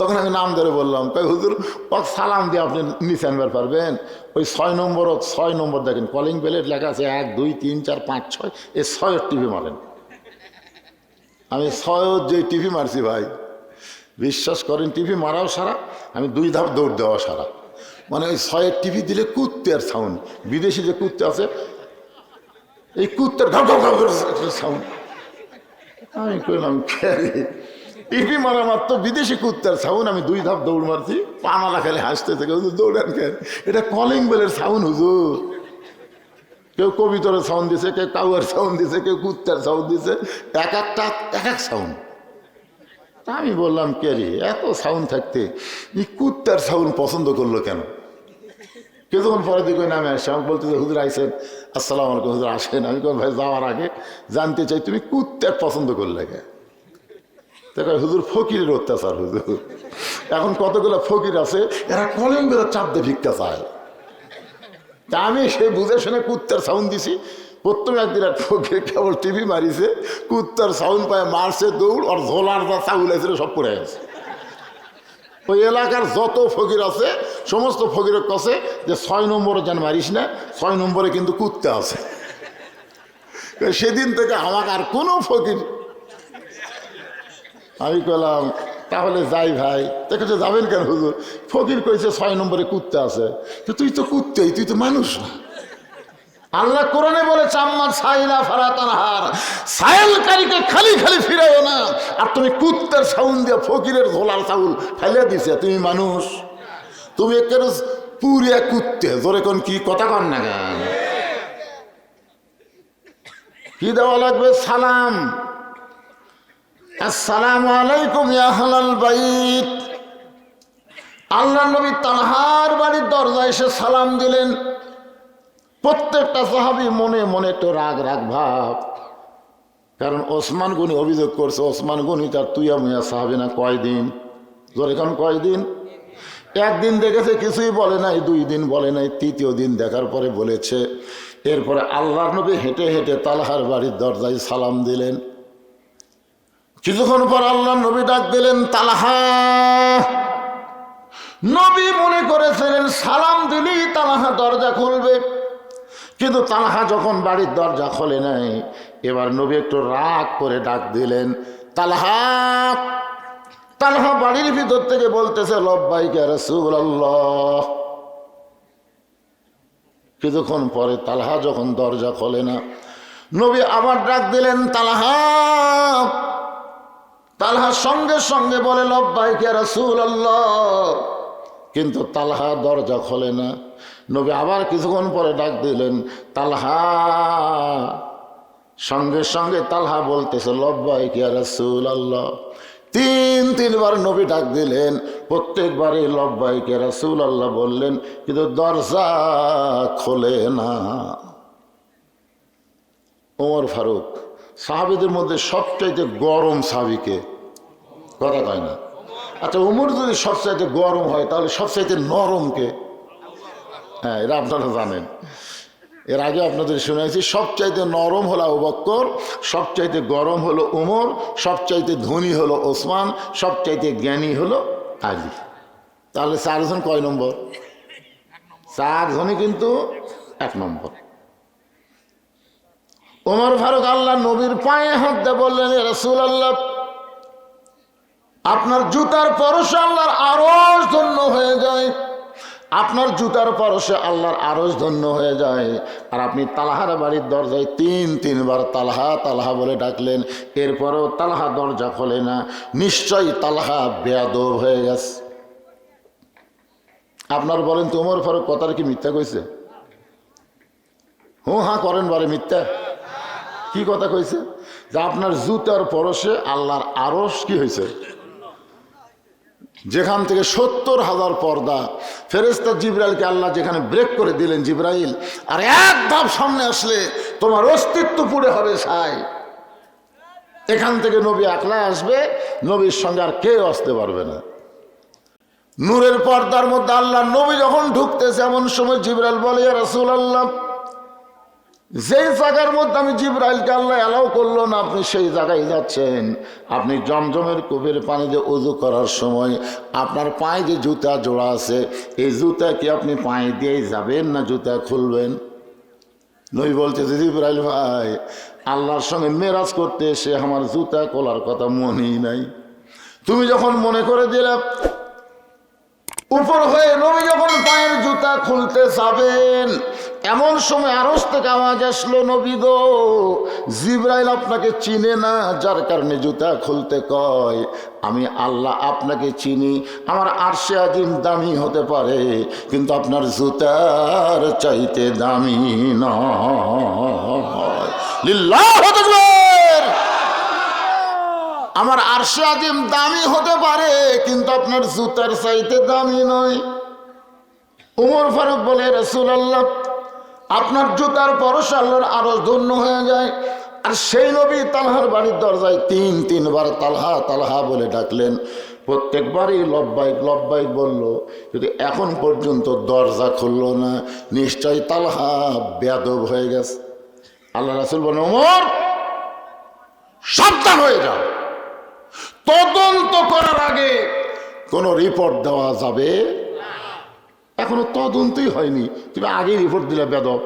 তখন আমি নাম ধরে বললাম, কই হুজুর ও সালাম দিয়ে আপনি নিচে আনবার পারবেন? ওই 6 নম্বর দেখেন কলিং বেলের লেখা আছে 1 2 3 4 5 6, এই 6 টিভি মারেন। আমি 6 যে টিভি মারছি ভাই, বিশ্বাস করেন টিভি মারাও সারা, আমি 2 ধাপ দৌড় দেওয়া সারা। মানে ওই 6 টিভি দিলে কুত্তের সাউন্ড, বিদেশি যে কুত্তে আছে এই কুত্তের ঘাউ ঘাউ ঘাউ সাউন্ড। আমি কইলাম টিভি মারা মাত্র বিদেশি কুত্তার সাউন্ড, আমি 2 ধাপ দৌড় মারছি। পানালা খেলে হাসতে থেকে হুজুর দৌড়ান কেন, এটা কলিং বেলের সাউন্ড হুজুর। কেউ কবিতরের সাউন্ড দিছে, কেউ কাউয়ার সাউন্ড দিছে, কেউ কুত্তার সাউন্ড দিছে, এক এক সাউন্ড। আমি বললাম কে রে এত সাউন্ড থাকতে এই কুত্তার সাউন্ড পছন্দ করলো কেন? কিছুক্ষণ পরে দিকে নামে আসে, আমাকে বলতে যে হুজুর আইসেন, আসসালামু আলাইকুম। হুজুর আসেন। আমি কই ভাই যাওয়ার আগে জানতে চাই তুমি কুত্তে পছন্দ করলে কে? দেখো হুজুর ফকিরের অত্যাচার হুজুর। এখন কতগুলো ফকির আছে এরা কলিং বেরো চাপ দিয়ে ভিক্ষা চায়। তা আমি সে বুঝে শুনে কুত্তার সাউন্ড দিছি। প্রথমে একদিন এক ফকির কেবল টিভি মারিছে, কুত্তার সাউন্ড পায় মারছে দৌড়, আর ঝোলার যা চাউল আছে সব পড়ে গেছে। ওই এলাকার যত ফকির আছে সমস্ত ফকিরের কাছে যে 6 নম্বরে যেন মারিস না, 6 নম্বরে কিন্তু কুত্তা আছে। সেদিন থেকে আমাকে আর কোনো ফকির, আমি কইলাম তাহলে যাই ভাই। দেখেছে যাবেন কেন হুজুর? ফকির কইছে 6 নম্বরে কুত্তা আছে। তো তুই তো কুত্তেই, তুই তো মানুষ না। আল্লাহ কোরআনে বলে চাম্মার সাইলা ফারাতানহার, সাইলকারীকে খালি খালি ফিরাইও না। আর তুমি কুত্তার সাউন্ড দিয়ে ফকিরের ঝোলার চাউল ফেলে দিছে। তুমি মানুষ, তুমি একেবারে পুরিয়া কুত্তে। জোরে কোন কি কথা কন না কেন? কি দেওয়া লাগবে? সালাম। আসসালামু আলাইকুম ইয়া আহলাল বাইত। আল্লাহ নবী তালহার বাড়ির দরজায় এসে সালাম দিলেন। প্রত্যেকটা সাহাবী মনে মনে একটু রাগ রাগ ভাব, কারণ ওসমান গনি অভিযোগ করছে ওসমান গনি তার তুইয়া মুয়া সাহাবী না। কয়দিন? জোরে এখন কয়দিন? একদিন দেখেছে কিছুই বলে নাই, 2 দিন বলে নাই, 3য় দিন দেখার পরে বলেছে। এরপরে আল্লাহর নবী হেঁটে হেঁটে তালহার বাড়ির দরজায় সালাম দিলেন। কিছুক্ষণ পর আল্লাহর নবী ডাক দিলেন, তালহা। নবী মনে করেছিলেন সালাম দিলেই তালহা দরজা খুলবে, কিন্তু তালহা যখন বাড়ির দরজা খোলে নাই, এবার নবী একটু রাগ করে ডাক দিলেন, তালহা। তালহা বাড়ির ভিতর থেকে বলতেছে, লব্বাইকা রাসূলুল্লাহ। কিছুক্ষণ পরে তালহা যখন দরজা খোলে না, নবী আবার ডাক দিলেন, তালহা। তালহা সঙ্গে সঙ্গে বলে, লব্বাইকা রাসূলুল্লাহ। কিন্তু তালহা দরজা খোলে না। নবী আবার কিছুক্ষণ পরে ডাক দিলেন, তালহা। সঙ্গে সঙ্গে তালহা বলতেছে, লব্বাইকা রাসূলুল্লাহ। 3বার নবী ডাক দিলেন, প্রত্যেকবারে লব্বাইকা রাসূলুল্লাহ বললেন, কিন্তু দরজা খোলে না। ওমর ফারুক সাহাবীদের মধ্যে সবচাইতে গরম সাহাবীকে? কথা কয় না। আচ্ছা, ওমর যদি সবচাইতে গরম হয় তাহলে সবচাইতে নরমকে? হ্যাঁ, এরা আপনারা জানেন। এর আগে আপনাদের শুনেছি, সবচাইতে নরম হলো আবু বকর, সবচাইতে গরম হলো ওমর, সবচাইতে ধনী হলো ওসমান, সবচাইতে জ্ঞানী হলো আলী। তাহলে 4 জন কয় নম্বর? 4 জনই কিন্তু 1 নম্বর। ওমর ফারুক আল্লাহ নবীর পায়ে হাত দিয়ে বললেন, ইয়া রাসূলুল্লাহ, আপনার জুতার পরশে আল্লাহর আরশ ধন্য হয়ে যায়, আপনার জুতার পরশে আল্লাহর আরশ ধন্য হয়ে যায়। আর আপনি তালহার বাড়ির দরজায় 3বার তালহা তালহা বলে ডাকলেন, এরপরেও তালহা দরজা খোলে না। নিশ্চয়ই তালহা বেয়াদব হয়ে গেছে। আপনার বলেন তো ওমর ফারুক কথার কি মিথ্যা কইছে? হ্যাঁ করেন বারে মিথ্যা। কি কথা কইছে? যে আপনার জুতার পরশে আল্লাহর আরশ কি হয়েছে? যেখান থেকে 70,000 পর্দা, ফেরেশতা জিবরাইলকে আল্লাহ যেখানে ব্রেক করে দিলেন, জিবরাইল আর এক ধাপ সামনে আসলে তোমার অস্তিত্ব পুড়ে হবে ছাই। এখান থেকে নবী একলা আসবে, নবীর সঙ্গে আর কেউ আসতে পারবে না। নূরের পর্দার মধ্যে আল্লাহ নবী যখন ঢুকতেছে, এমন সময় জিবরাইল বলে, ইয়া রাসূলুল্লাহ, যেই জায়গার মধ্যে আমি জিবরাইলকে আল্লাহ অ্যালাউ করলো না, আপনি সেই জায়গায় যাচ্ছেন। আপনি জমজমের কূপের পানি দিয়ে ওযু করার সময় আপনার পায়ে যে জুতা জোড়া আছে, এই জুতা কি আপনি পায়ে দিয়েই যাবেন না জুতা খুলবেন? নবী বলতেছে, জিবরাইল ভাই, আল্লাহর সঙ্গে মেরাজ করতে এসে আমার জুতা খোলার কথা মনেই নাই। তুমি যখন মনে করে দিলে, উপর হয়ে নবী যখন পায়ের জুতা খুলতে যাবেন, এমন সময় আরশ থেকে আওয়াজ আসলো, নবী গো, জিবরাইল আপনাকে চিনে না, যার কারণে জুতা খুলতে কয়। আমি আল্লাহ আপনাকে চিনি, আমার আরশে আজিম দামি হতে পারে, কিন্তু আপনার জুতার চাইতে দামি নয়। লিল্লাহু আকবার। আমার আরশে আজিম দামি হতে পারে, কিন্তু আপনার জুতার চাইতে দামি নয়। উমর ফারুক বলে, রাসূলুল্লাহ, আপনার জুতার পরশ আল্লাহর আরশ ধন্য হয়ে যায়। আর সেই নবী তালহার বাড়ির দরজায় তিনবার তালহা তালহা বলে ডাকলেন। প্রত্যেকবারই লব্বাইক লব্বাইক বলল, কিন্তু এখন পর্যন্ত দরজা খুললো না। নিশ্চয়ই তালহা বেয়াদব হয়ে গেছে। আল্লাহ রাসূল বলেন, ওমর সাবধান হয়ে যাও, তদন্ত করার আগে কোনো রিপোর্ট দেওয়া যাবে। এখনো তদন্তই হয়নি, তুমি আগেই রিপোর্ট দিলে বেয়াদব।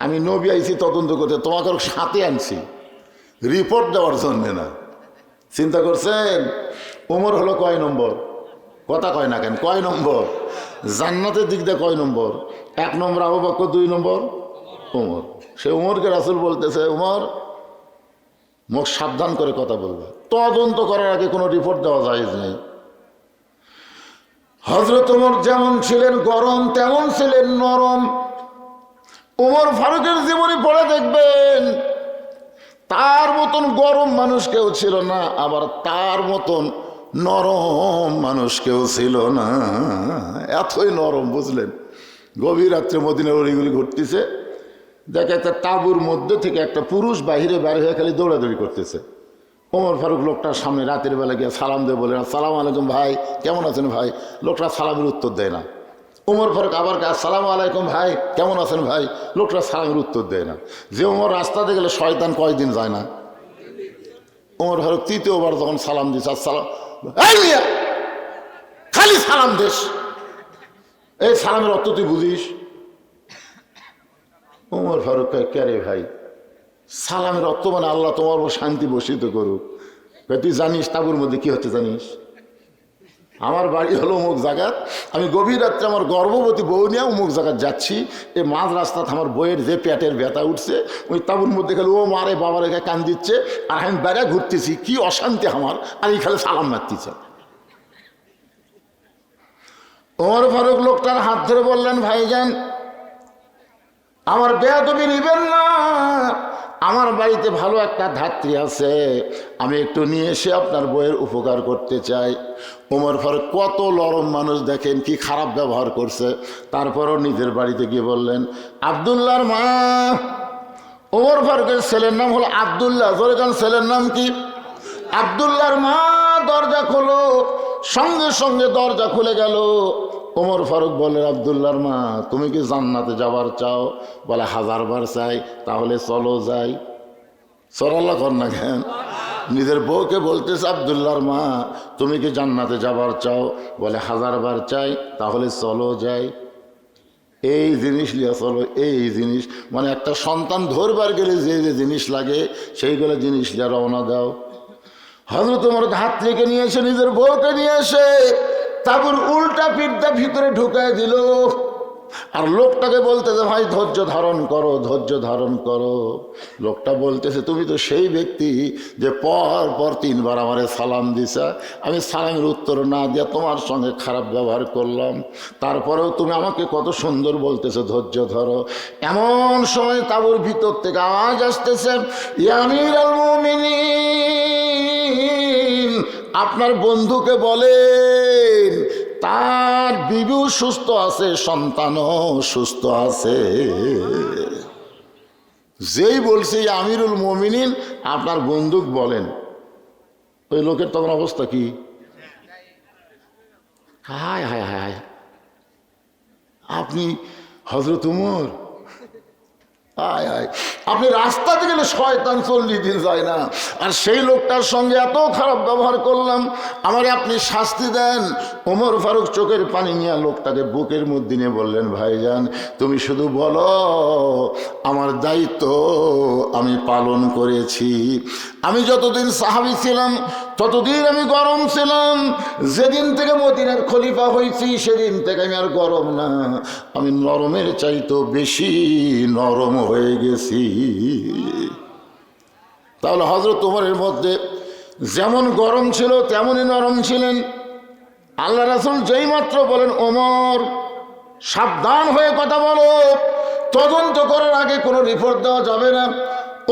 আমি নবী আইছি তদন্ত করতে, তোমাকে সাথে আনছি রিপোর্ট দেওয়ার জন্য না। চিন্তা করছেন ওমর হলো কয় নম্বর? কথা কয় না কেন? কয় নম্বর? জান্নাতের দিক দিয়ে কয় নম্বর? 1 নম্বর আবু বকর, 2 নম্বর ওমর। সে ওমরকে রাসূল বলতেছে, ওমর মুখ সাবধান করে কথা বলবে, তদন্ত করার আগে কোনো রিপোর্ট দেওয়া জায়েজ নেই। হযরত ওমর যেমন ছিলেন গরম, তেমন ছিলেন নরম। ওমর ফারুকের জীবনী পড়ে দেখবেন, তার মতন গরম মানুষ কেউ ছিল না, আবার তার মতন নরম মানুষ কেউ ছিল না। এতই নরম, বুঝলেন? গভীর রাত্রে মদিনার অলিগুলি ঘুরতেছে, দেখে একটা তাঁবুর মধ্যে থেকে একটা পুরুষ বাহিরে বাইরে হয়ে খালি দৌড়াদৌড়ি করতেছে। ওমর ফারুক লোকটার সামনে রাতের বেলা গিয়ে সালাম দিয়ে বলে, আসসালামু আলাইকুম ভাই, কেমন আছেন ভাই? লোকটা সালামের উত্তর দেয় না। ওমর ফারুক আবার আসসালামু আলাইকুম ভাই, কেমন আছেন ভাই? লোকটা সালামের উত্তর দেয় না। যে ওমর রাস্তাতে গেলে শয়তান কয়দিন যায় না। ওমর ফারুক 3য়বার যখন সালাম দিচ্ছে, আসসালাম, খালি সালাম দেশ, এই সালামের অর্থ তুই বুঝিস? ওমর ফারুক কে রে ভাই, সালামের অর্থ মানে আল্লাহ তোমার উপর শান্তি বর্ষিত করুক। তুই জানিস তাঁবুর মধ্যে কি হচ্ছে জানিস? আমার বাড়ি হলো অমুক জায়গাত, আমি গভীর রাত্রে আমার গর্ভবতী বউ নিয়ে অমুক জায়গায় যাচ্ছি। এই মাঝ রাস্তাতে আমার বইয়ের যে পেটের ব্যথা উঠছে, ওই তাঁবুর মধ্যে খালি ও মারে বাবার রেখে কান দিচ্ছে, আর আমি বেড়া ঘুরতেছি, কি অশান্তি আমার, আর এই খালি সালাম মারতেছে। ওমর ফারুক লোকটার হাত ধরে বললেন, ভাইজান আমার বেয়াদবি নিবেন না, আমার বাড়িতে ভালো একটা ধাত্রী আছে, আমি একটু নিয়ে এসে আপনার বইয়ের উপকার করতে চাই। ওমর ফারুক কত নরম মানুষ, দেখেন কি খারাপ ব্যবহার করছে, তারপরও নিজের বাড়িতে গিয়ে বললেন, আব্দুল্লাহর মা। ওমর ফারুকের ছেলের নাম হলো আব্দুল্লাহ। জোরেকান ছেলের নাম কি? আব্দুল্লাহর মা। দরজা খোলো, সঙ্গে সঙ্গে দরজা খুলে গেল। ওমর ফারুক বলে, আব্দুল্লাহর মা, তুমি কি জান্নাতে যাবার চাও? বলে, 1000 বার চাই। তাহলে চলো যাই। সরাল্লাহ কর না কেন? নিজের বউকে বলতেছে, আব্দুল্লাহর মা, তুমি কি জান্নাতে যাবার চাও? বলে, 1000 বার চাই। তাহলে চলো যাই। এই জিনিস লিয়া চলো, এই জিনিস মানে একটা সন্তান ধরবার গেলে যে যে জিনিস লাগে সেইগুলো জিনিস লিয়া রওনা দাও। হযরত ওমর ধাত্রীকে নিয়ে এসে, নিজের বউকে নিয়ে এসে তাঁবুর উল্টা পিঠটা ভিতরে ঢুকায় দিল। আর লোকটাকে বলতেছে, ভাই ধৈর্য ধারণ করো, ধৈর্য ধারণ করো। লোকটা বলতেছে, তুমি তো সেই ব্যক্তি যে পর পর 3বার আমারে সালাম দিছা, আমি সালামের উত্তর না দিয়ে তোমার সঙ্গে খারাপ ব্যবহার করলাম, তারপরেও তুমি আমাকে কত সুন্দর বলতেছো ধৈর্য ধরো। এমন সময় তাঁবুর ভিতর থেকে আওয়াজ আসতেছে, ইয়া আমিরুল মুমিনিন, আপনার বন্ধুকে বলেন তার বিবিও সুস্থ আছে, সন্তানও সুস্থ আছে। যেই বলছে আমিরুল মুমিনিন, আপনার বন্ধুক বলেন, ওই লোকের তখন অবস্থা কি? হায় হায় হায়, আপনি হযরত ওমর, আয় আয়, আপনি রাস্তাতে গেলে শয়তান 40 দিন যায় না, আর সেই লোকটার সঙ্গে এত খারাপ ব্যবহার করলাম, আমারে আপনি শাস্তি দেন। ওমর ফারুক চোখের পানি নিয়ে লোকটাকে বুকের মধ্যে নিয়ে বললেন, ভাইজান তুমি শুধু বলো, আমার দায়িত্ব আমি পালন করেছি। আমি যতদিন সাহাবী ছিলাম ততদিন আমি গরম ছিলাম, যেদিন থেকে মদিনার খলিফা হয়েছি সেদিন থেকে আমি আর গরম না, আমি নরমের চাইতেও বেশি নরম হয়ে গেছি। তাহলে হযরত ওমরের মধ্যে যেমন গরম ছিল তেমনই নরম ছিলেন। আল্লাহ রাসূল যেই মাত্র বলেন, ওমর সাবধান হয়ে কথা বলো, তদন্ত করার আগে কোনো রিপোর্ট দেওয়া যাবে না।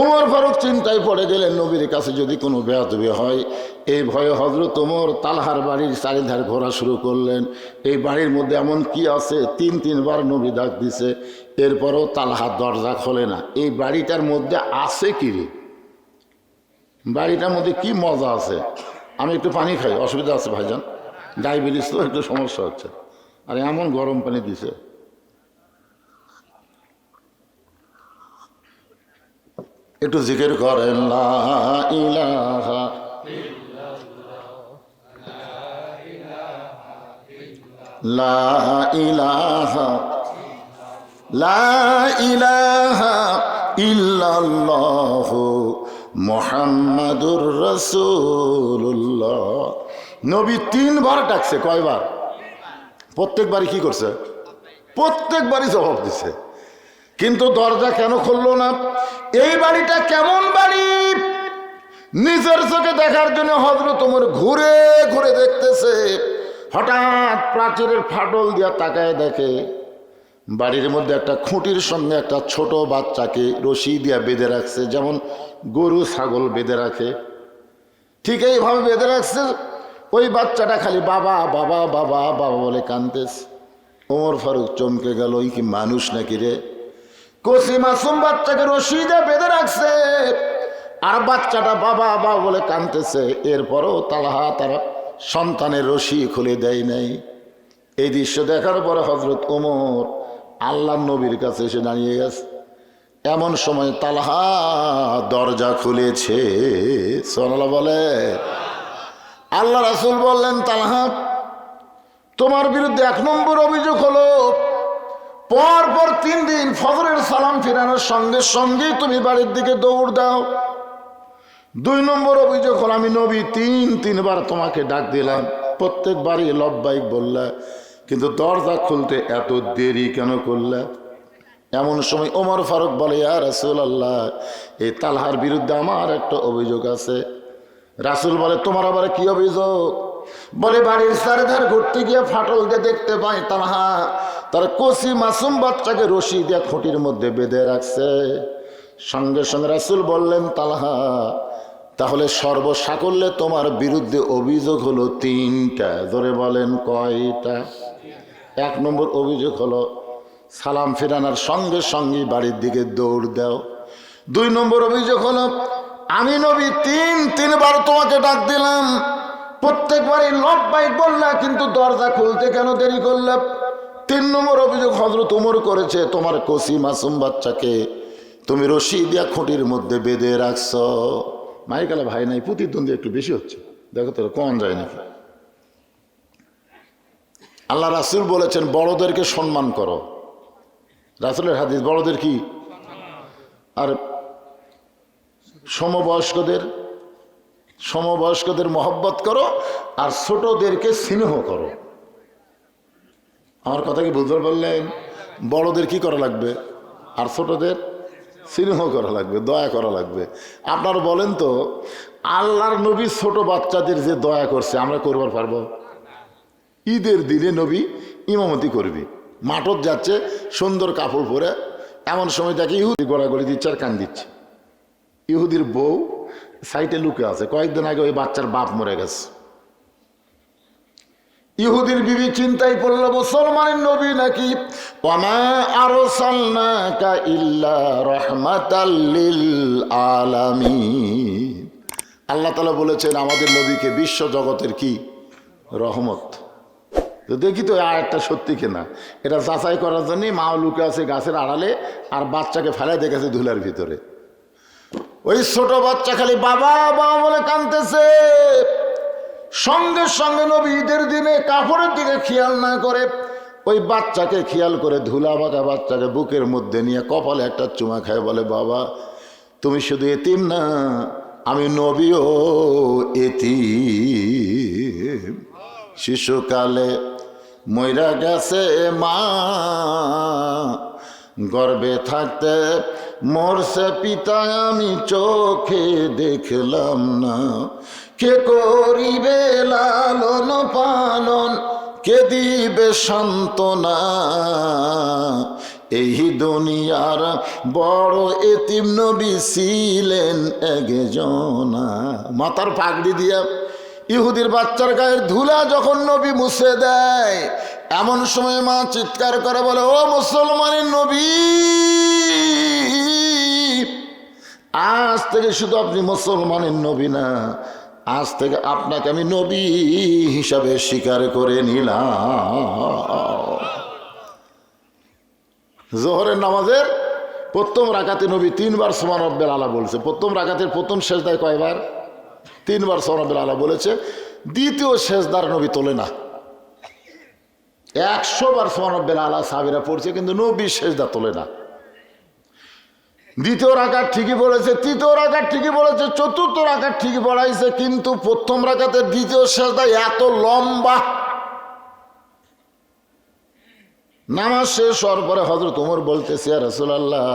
ওমর ফারুক চিন্তায় পড়ে গেলেন, নবীর কাছে যদি কোনো বেয়াদবি হয়। এই ভয়ে হযরত ওমর তালহার বাড়ির চারিধার ঘোরা শুরু করলেন। এই বাড়ির মধ্যে এমন কি আছে? তিনবার নবী ডাক দিছে, এরপরও তালহার দরজা খোলে না। এই বাড়িটার মধ্যে আছে কি রে? বাড়িটার মধ্যে কি মজা আছে? আমি একটু পানি খাই, অসুবিধা আছে ভাইজান? ডায়াবেটিস তো একটু সমস্যা হচ্ছে। আর এমন গরম পানি দিছে। একটু জিকির করেন, লা ইলাহা লা ইলাহা লা ইলাহা ইল্লাল্লাহু মুহাম্মাদুর রাসূলুল্লাহ। নবী তিনবার ডাকছে। কয়বার? প্রত্যেকবারই কি করছে? প্রত্যেকবারই জবাব দিছে। কিন্তু দরজা কেন খুললো না? এই বাড়িটা কেমন বাড়ি নিজের চোখে দেখার জন্য হযরত ওমর ঘুরে ঘুরে দেখতেছে। হঠাৎ প্রাচীরের ফাটল দিয়া তাকায় দেখে বাড়ির মধ্যে একটা খুঁটির সঙ্গে একটা ছোট বাচ্চাকে রশি দিয়া বেঁধে রাখছে, যেমন গরু ছাগল বেঁধে রাখে, ঠিক এইভাবে বেঁধে রাখছে। ওই বাচ্চাটা খালি বাবা বাবা বাবা বাবা বলে কাঁদতেছে। ওমর ফারুক চমকে গেল, এই কি মানুষ নাকি রে? কচি মাসুম বাচ্চাকে রশি দিয়ে বেঁধে রাখছে, আর বাচ্চাটা বাবা বাবা বলে কাঁদতেছে। এরপরও তালহা তার সন্তানের রশি খুলে দেয় নাই। এই দৃশ্য দেখার পরে হযরত ওমর আল্লাহ নবীর কাছে এসে দাঁড়িয়ে গেছে। এমন সময় তালহা দরজা খুলেছে। সুবহানাল্লাহ বলে। আল্লাহ রাসূল বললেন, তালহা তোমার বিরুদ্ধে 1 নম্বর অভিযোগ হলো পরপর 3 দিন ফজরের সালাম ফিরানোর সঙ্গে সঙ্গেই তুমি বাড়ির দিকে দৌড় দাও। 2 নম্বর অভিযোগ হলো আমি নবী 3বার তোমাকে ডাক দিলাম, প্রত্যেকবারই লব্বাইক বললা, কিন্তু দরজা খুলতে এত দেরি কেন করলা? এমন সময় ওমর ফারুক বলে, ইয়া রাসূলুল্লাহ, এই তালহার বিরুদ্ধে আমার একটা অভিযোগ আছে। রাসূল বলে, তোমার আবার কি অভিযোগ? বলে, বাড়ির চারিধার ঘুরতে গিয়ে ফাটল দিয়ে দেখতে পাই তালহা তার কচি মাসুম বাচ্চাকে রশি দিয়ে খুঁটির মধ্যে বেঁধে রাখছে। সঙ্গে সঙ্গে রাসূল বললেন, তালহা তাহলে সর্বসাকল্যে তোমার বিরুদ্ধে অভিযোগ হলো 3টা। জোরে বলেন, কয়টা? 1 নম্বর অভিযোগ হলো সালাম ফেরানোর সঙ্গে সঙ্গে বাড়ির দিকে দৌড় দাও। 2 নম্বর অভিযোগ হলো আমি নবী 3বার তোমাকে ডাক দিলাম, প্রত্যেকবারই লব্বাইক বললা, কিন্তু দরজা খুলতে কেন দেরি করলা? 3 নম্বর অভিযোগ হযরত ওমর করেছে, তোমার কচি মাসুম বাচ্চাকে তুমি রশি দিয়া খুঁটির মধ্যে বেঁধে রাখছ। মাইকালা ভাই নাই, প্রতিদ্বন্দ্বী একটু বেশি হচ্ছে, দেখো তো কম যায় নাকি। আল্লাহ রাসূল বলেছেন বড়দেরকে সম্মান করো। রাসূলের হাদিস, বড়দের কি? আর সমবয়স্কদের মহব্বত করো, আর ছোটদেরকে স্নেহ করো। আমার কথা কি বুঝতে পারলেন? বড়দের কি করা লাগবে, আর ছোটদের স্নেহ করা লাগবে, দয়া করা লাগবে। আপনারা বলেন তো, আল্লাহর নবী ছোট বাচ্চাদের যে দয়া করছে আমরা করবার পারবো? ঈদের দিনে নবী ইমামতি করবি, মাঠত যাচ্ছে সুন্দর কাপড় পরে, এমন সময় দেখে ইহুদি গড়াগড়ি দিচ্ছে আর কান দিচ্ছে। ইহুদির বউ সাইটে লুকে আছে, কয়েকদিন আগে ওই বাচ্চার বাপ মরে গেছে। ইহুদির বিবি চিন্তায় পড়ল, মুসলমানের নবী নাকি, ওয়ামা আরসালনাকা ইল্লা রাহমাতাল লিল আলামিন। আল্লাহ তাআলা বলেছেন আমাদের নবীকে বিশ্ব জগতের কি রহমত। তো দেখি তো আয়াতটা সত্যি কিনা, এটা যাচাই করার জন্য মা লুকে আছে গাছের আড়ালে, আর বাচ্চাকে ফেলাই দেখেছে ধুলার ভিতরে। ওই ছোট বাচ্চা খালি বাবা বাবা বলে কাঁদতেছে। সঙ্গে সঙ্গে নবী ঈদের দিনে কাপড়ের দিকে খেয়াল না করে ওই বাচ্চাকে খেয়াল করে ধুলা মাখা বাচ্চাকে বুকের মধ্যে নিয়ে কপালে একটা চুমা খায়, বলে বাবা তুমি শুধু এতিম না, আমি নবীও এতিম। শিশুকালে মইরা গেছে মা, গর্ভে থাকতে মরছে পিতা, আমি চোখে দেখলাম না। কে করিবে লালন পালন, কে দিবে সান্ত্বনা, এই দুনিয়ার বড় এতিম নবী ছিলেন একজনা। মাথার পাগড়ি দিয়া ইহুদির বাচ্চার গায়ের ধুলা যখন নবী মুছে দেয়, এমন সময় মা চিৎকার করে বলে, ও মুসলমানের নবী, আজ থেকে শুধু আপনি মুসলমানের নবী না, আজ থেকে আপনাকে আমি নবী হিসাবে স্বীকার করে নিলাম। জোহরের নামাজের প্রথম রাকাতে নবী 3 বার সুবহান রাব্বিল আলা বলেছে। প্রথম রাকাতের প্রথম সেজদায় কয়বার? 3 বার সুবহান রাব্বিল আলা বলেছে। দ্বিতীয় সেজদার নবী তোলে না। 100 বার সুবহান রাব্বিল আলা সাহাবীরা পড়ছে, কিন্তু নবী সেজদা তোলে না। দ্বিতীয় রাকাত ঠিকই বলেছে, তৃতীয় রাকাত ঠিকই বলেছে, চতুর্থ রাকাত ঠিকই পড়াইছে, কিন্তু প্রথম রাকাতের দ্বিতীয় সেজদা এত লম্বা। নামাজ শেষ হওয়ার পরে হযরত ওমর বলতেছে, ইয়া রাসূলুল্লাহ,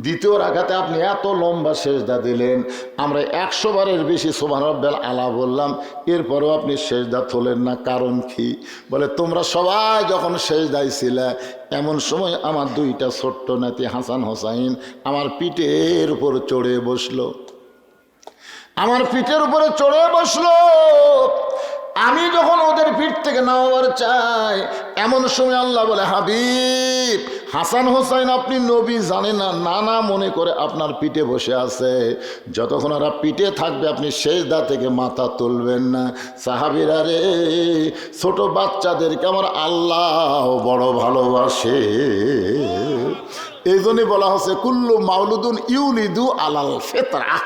দ্বিতীয় রাকাতে আপনি এত লম্বা সেজদা দিলেন, আমরা 100 বারের বেশি সুবহান রাব্বিল আলা বললাম, এরপরেও আপনি সেজদা তোলেন না, কারণ কি? বলে, তোমরা সবাই যখন সেজদায় ছিলে, এমন সময় আমার 2টা ছোট্ট নাতি হাসান হোসাইন আমার পিঠের উপর চড়ে বসলো, আমার পিঠের উপরে চড়ে বসলো। আমি যখন ওদের পিঠ থেকে নামাবার চাই, এমন সময় আল্লাহ বলে, হাবিব, হাসান হোসাইন আপনি নবী জানে না, নানা মনে করে আপনার পিঠে বসে আছে, যতক্ষণ ওরা পিঠে থাকবে আপনি সেজদা থেকে মাথা তুলবেন না। সাহাবীরা রে, ছোট বাচ্চাদেরকে আমার আল্লাহ বড় ভালোবাসে। এই জন্যই বলা হচ্ছে, কুল্লু মাউলুদুন ইউলিদু আলাল ফিতরা।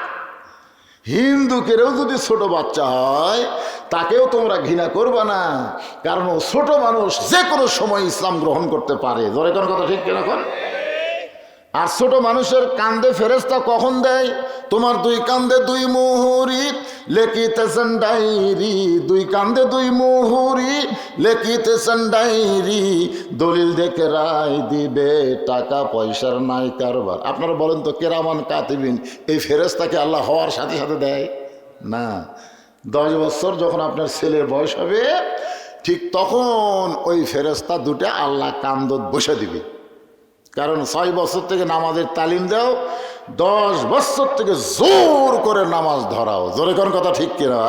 হিন্দুকেও যদি ছোট বাচ্চা হয়, তাকেও তোমরা ঘৃণা করবে না, কারণ ও ছোট মানুষ, যে কোনো সময় ইসলাম গ্রহণ করতে পারে। ধরে কোন কথা ঠিক কিনা কোন? আর ছোট মানুষের কান্দে ফেরেশতা কখন দেয়? তোমার 2 কান্দে 2 মুহুরি লেখিতেছেন ডায়েরি, 2 কান্দে 2 মুহুরি লেখিতেছেন ডায়েরি, দলিল দেখে রায় দিবে, টাকা পয়সার নাই কারবার। আপনারা বলেন তো, কেরামান কাতিবিন এই ফেরেশতাকে আল্লাহ হওয়ার সাথে সাথে দেয় না। 10 বছর যখন আপনার ছেলের বয়স হবে, ঠিক তখন ওই ফেরেশতা 2টা আল্লাহ কান্দত বসে দিবে। কারণ 6 বছর থেকে নামাজের তালিম দাও, 10 বছর থেকে জোর করে নামাজ ধরাও। জোরে কোন কথা ঠিক কিনা?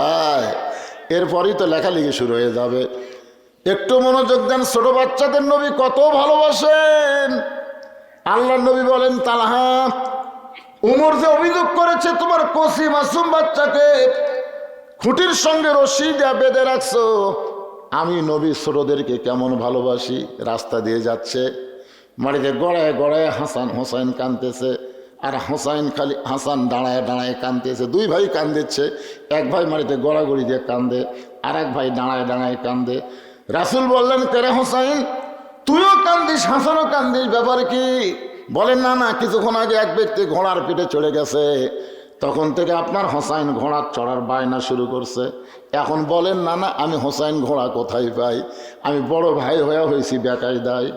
এরপরই তো লেখালেখি শুরু হয়ে যাবে। একটু মনোযোগ দেন, ছোট বাচ্চাদের নবী কত ভালোবাসেন। আল্লাহ নবী বলেন, তালহা, উমর যে অভিযোগ করেছে তোমার কচি মাসুম বাচ্চাকে খুঁটির সঙ্গে রশি দিয়ে বেঁধে রাখছো, আমি নবী ছোটদেরকে কেমন ভালোবাসি। রাস্তা দিয়ে যাচ্ছে, মাটিতে গড়ায় গড়ায় হাসান হোসাইন কাঁদতেছে, আর হাসান দাঁড়ায় দাঁড়ায় কাঁদতেছে। 2 ভাই কাঁদতেছে, এক ভাই মাটিতে গড়াগড়ি দিয়ে কান্দে, আর এক ভাই দাঁড়ায় দাঁড়ায় কান্দে। রাসূল বললেন, তেরে হোসাইন, তুইও কান্দিস, হাসানও কান্দিস, ব্যাপার কি? বলেন, না না, কিছুক্ষণ আগে এক ব্যক্তি ঘোড়ার পিঠে চড়ে গেছে, তখন থেকে আপনার হোসাইন ঘোড়ার চড়ার বায়না শুরু করছে। এখন বলেন, না না, আমি হোসাইন ঘোড়া কোথায় পাই? আমি বড় ভাই হয়েছি বেকায়দায়।